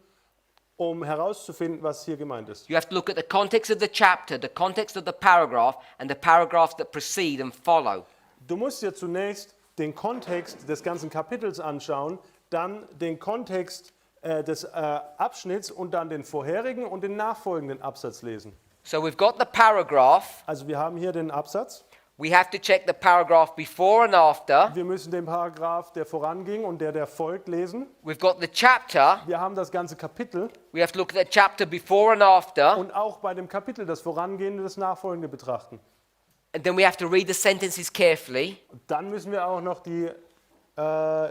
um herauszufinden, was hier gemeint ist. You have to look at the context of the chapter, the context of the paragraph, and the paragraphs that precede and follow. Du musst dir zunächst den Kontext des ganzen Kapitels anschauen, dann den Kontext des Abschnitts und dann den vorherigen und den nachfolgenden Absatz lesen. So we've got the paragraph. Also wir haben hier den Absatz. We have to check the paragraph before and after. Wir müssen den Paragraph, der voranging und der folgt, lesen. We've got the chapter. Wir haben das ganze Kapitel We have to look at the chapter before and after. und auch bei dem Kapitel das Vorangehende, das Nachfolgende betrachten. And then we have to read the sentences carefully. Und dann müssen wir auch noch die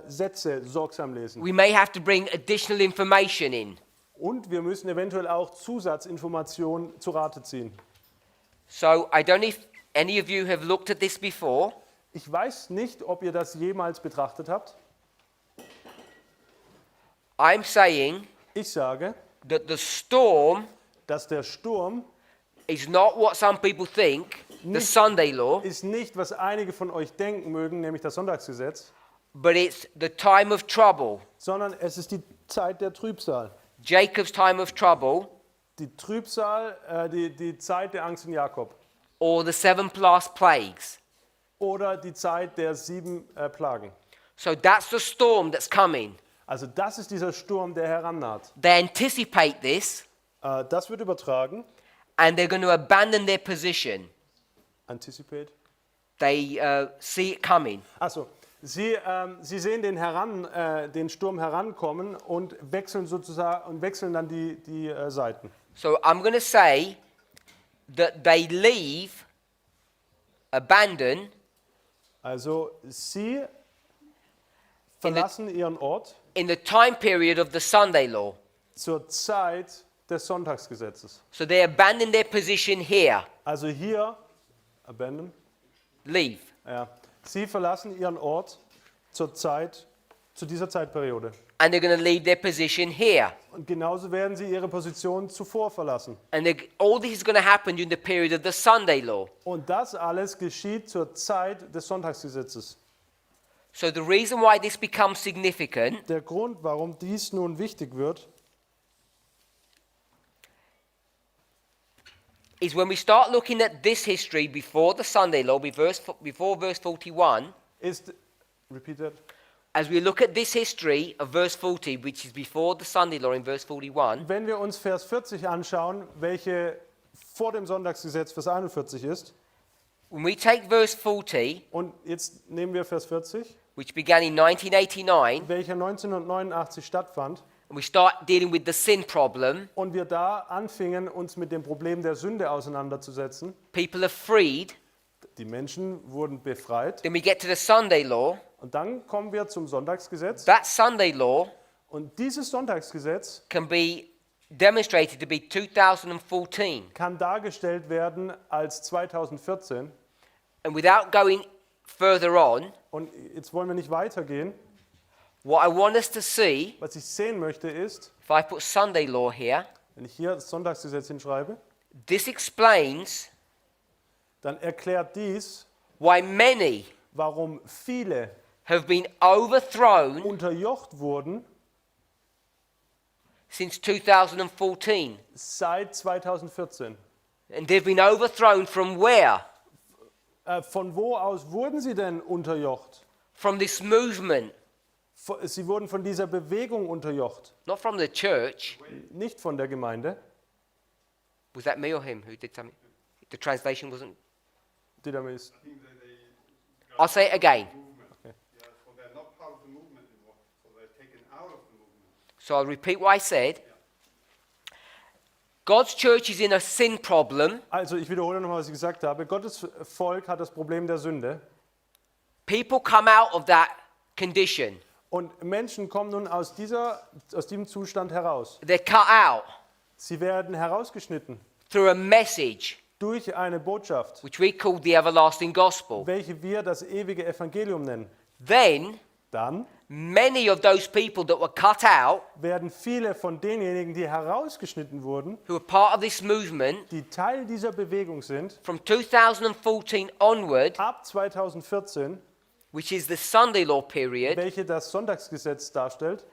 Sätze sorgsam lesen. We may have to bring additional information in. Und wir müssen eventuell auch Zusatzinformationen zu Rate ziehen. So I don't know if any of you have looked at this before. Ich weiß nicht, ob ihr das jemals betrachtet habt. I'm saying Ich sage, that the storm dass der Sturm is not what some people think, the Nicht- Sunday law, ist nicht, was einige von euch denken mögen, nämlich das Sonntagsgesetz, but it's the time of trouble, sondern es ist die Zeit der Trübsal. Jacob's time of trouble, Die Trübsal, die Zeit der Angst in Jakob. or the 7 plus plagues. Oder die Zeit der 7 Plagen. So that's the storm that's coming. Also das ist dieser Sturm, der herannaht. They anticipate this, Das wird übertragen. and they're going to abandon their position. Anticipate. They see it coming. Achso, sie sehen den Sturm herankommen und wechseln dann die Seiten. So I'm going to say that they leave, abandon, Also sie verlassen ihren Ort in the time period of the Sunday law. zur Zeit des Sonntagsgesetzes. So they abandon their position here, Also hier, abandon, leave. ja, sie verlassen ihren Ort zu dieser Zeitperiode. And they're going to leave their position here. Und genauso werden sie ihre Position zuvor verlassen. And all this is going to happen during the period of the Sunday law. Und das alles geschieht zur Zeit des Sonntagsgesetzes. So the reason why this becomes significant Der Grund, warum dies nun wichtig wird, is when we start looking at this history before the Sunday law, before verse 41, ist, repeat that, as we look at this history of verse 40, which is before the Sunday law in verse 41, wenn wir uns Vers 40 anschauen, welche vor dem Sonntagsgesetz Vers 41 ist, when we take verse 40, und jetzt nehmen wir Vers 40, which began in 1989, welcher 1989 stattfand, and we start dealing with the sin problem, und wir da anfingen, uns mit dem Problem der Sünde auseinanderzusetzen, people are freed. die Menschen wurden befreit, Then we get to the Sunday law. und dann kommen wir zum Sonntagsgesetz, That Sunday law und dieses Sonntagsgesetz can be demonstrated to be 2014. kann dargestellt werden als 2014. And without going further on, Und jetzt wollen wir nicht weitergehen. what I want us to see, Was ich sehen möchte ist, if I put Sunday law here, wenn ich hier das Sonntagsgesetz hinschreibe, this explains dann erklärt dies, why many warum viele have been overthrown unterjocht wurden since 2014. seit 2014. And they've been overthrown from where? Von wo aus wurden sie denn unterjocht? From this movement, Sie wurden von dieser Bewegung unterjocht, not from the church. nicht von der Gemeinde. Was that me or him who did something? The translation wasn't. Die damit ist. I think they I'll say it again. yeah, so they're not part of the movement anymore. So they're taken out of the movement. So I'll repeat what I said. God's church is in a sin problem. Also ich wiederhole nochmal, was ich gesagt habe. Gottes Volk hat das Problem der Sünde. People come out of that condition. Und Menschen kommen nun aus diesem Zustand heraus. They're cut out Sie werden herausgeschnitten through a message durch eine Botschaft, which we call the everlasting gospel. welche wir das ewige Evangelium nennen. Then Dann many of those people that were cut out, werden viele von denjenigen, die herausgeschnitten wurden, who are part of this movement, die Teil dieser Bewegung sind, from 2014 onward, ab 2014, which is the Sunday law period, welche das Sonntagsgesetz darstellt,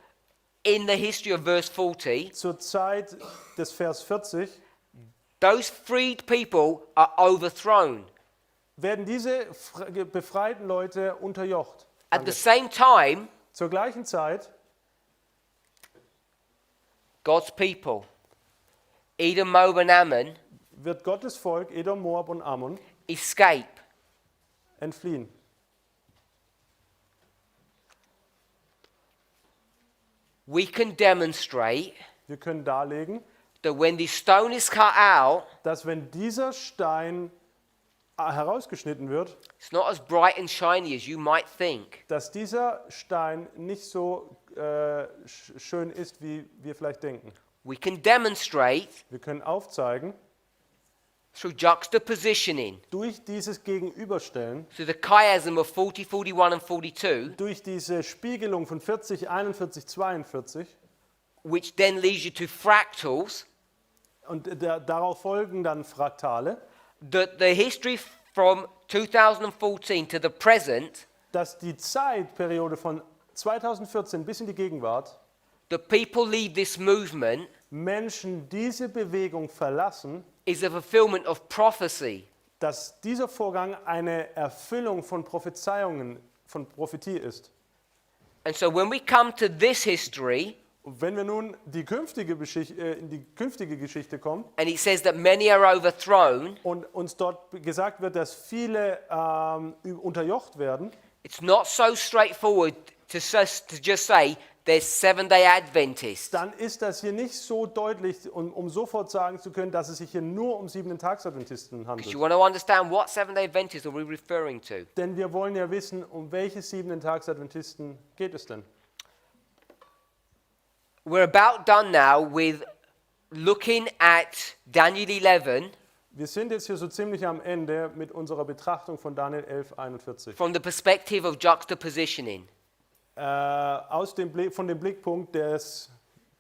in the history of verse 40, zur Zeit des Vers 40, those freed people are overthrown. werden diese befreiten Leute unterjocht. At the same time, Zur gleichen Zeit God's people, Edom, Moab, and Ammon, wird Gottes Volk, Edom, Moab und Ammon, escape. entfliehen. We can demonstrate Wir können darlegen, that when this stone is cut out, dass wenn dieser Stein herausgeschnitten wird, it's not as bright and shiny as you might think. dass dieser Stein nicht so schön ist, wie wir vielleicht denken. We can demonstrate Wir können aufzeigen, through juxtapositioning, durch dieses Gegenüberstellen, through the chiasm of 40, 41 and 42, durch diese Spiegelung von 40, 41, 42 which then leads you to fractals, und darauf folgen dann Fraktale, that the history from 2014 to the present, dass die Zeitperiode von 2014 bis in die Gegenwart the people leave this movement Menschen diese Bewegung verlassen, is a fulfillment of prophecy. dass dieser Vorgang eine Erfüllung von Prophezeiungen, von Prophetie ist. And so when we come to this history, Und wenn wir nun in die künftige Geschichte kommen and it says that many are overthrown, und uns dort gesagt wird, dass viele unterjocht werden, it's not so straightforward to just say there's Seventh-day Adventists. dann ist das hier nicht so deutlich, um sofort sagen zu können, dass es sich hier nur um Siebenten-Tags-Adventisten Because handelt. you want to understand what Seventh-day Adventists are we referring to. Denn wir wollen ja wissen, um welche Siebenten-Tags-Adventisten geht es denn? We're about done now with looking at Daniel 11 Wir sind jetzt hier so ziemlich am Ende mit unserer Betrachtung von Daniel 11, 41. from the perspective of juxtapositioning. Von dem Blickpunkt des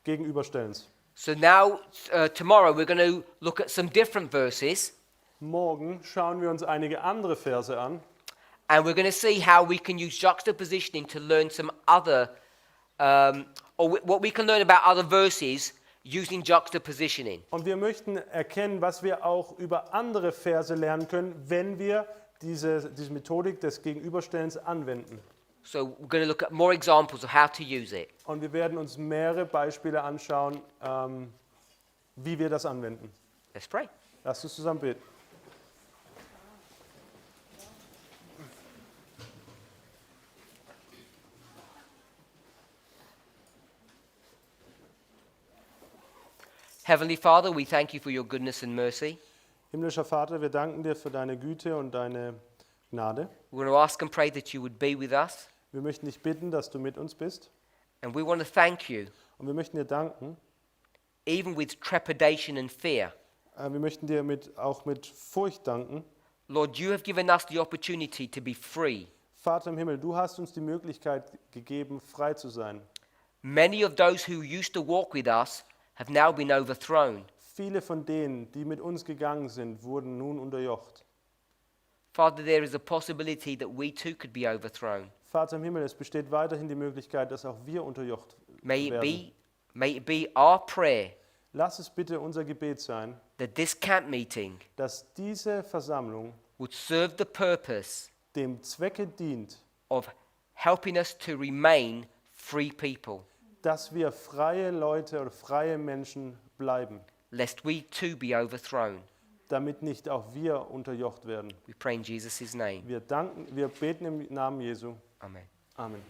Gegenüberstellens. So now, tomorrow, we're going to look at some different verses, Morgen schauen wir uns einige andere Verse an and we're going to see how we can use juxtapositioning to learn some other, what we can learn about other verses using juxtapositioning. und wir möchten erkennen, was wir auch über andere Verse lernen können, wenn wir diese Methodik des Gegenüberstellens anwenden. So we're going to look at more examples of how to use it. Und wir werden uns mehrere Beispiele anschauen, wie wir das anwenden. Let's pray. Lasst uns zusammen beten. Heavenly Father, we thank you for your goodness and mercy. Himmlischer Vater, wir danken dir für deine Güte und deine Gnade. We want to ask and pray that you would be with us, Wir möchten dich bitten, dass du mit uns bist. and we want to thank you, Und wir möchten dir danken. even with trepidation and fear. Wir möchten dir auch mit Furcht danken. Lord, you have given us the opportunity to be free. Vater im Himmel, du hast uns die Möglichkeit gegeben, frei zu sein. Many of those who used to walk with us have now been overthrown. Viele von denen, die mit uns gegangen sind, wurden nun unterjocht. Father, there is a possibility that we too could be overthrown. Vater im Himmel, es besteht weiterhin die Möglichkeit, dass auch wir unterjocht May werden. it be our prayer Lass es bitte unser Gebet sein, that this camp meeting dass diese Versammlung would serve the purpose dem Zwecke dient, of helping us to remain free people, dass wir freie Leute oder freie Menschen bleiben, lest we too be overthrown. damit nicht auch wir unterjocht werden. We pray in Jesus' name. Wir beten im Namen Jesu. Amen. Amen.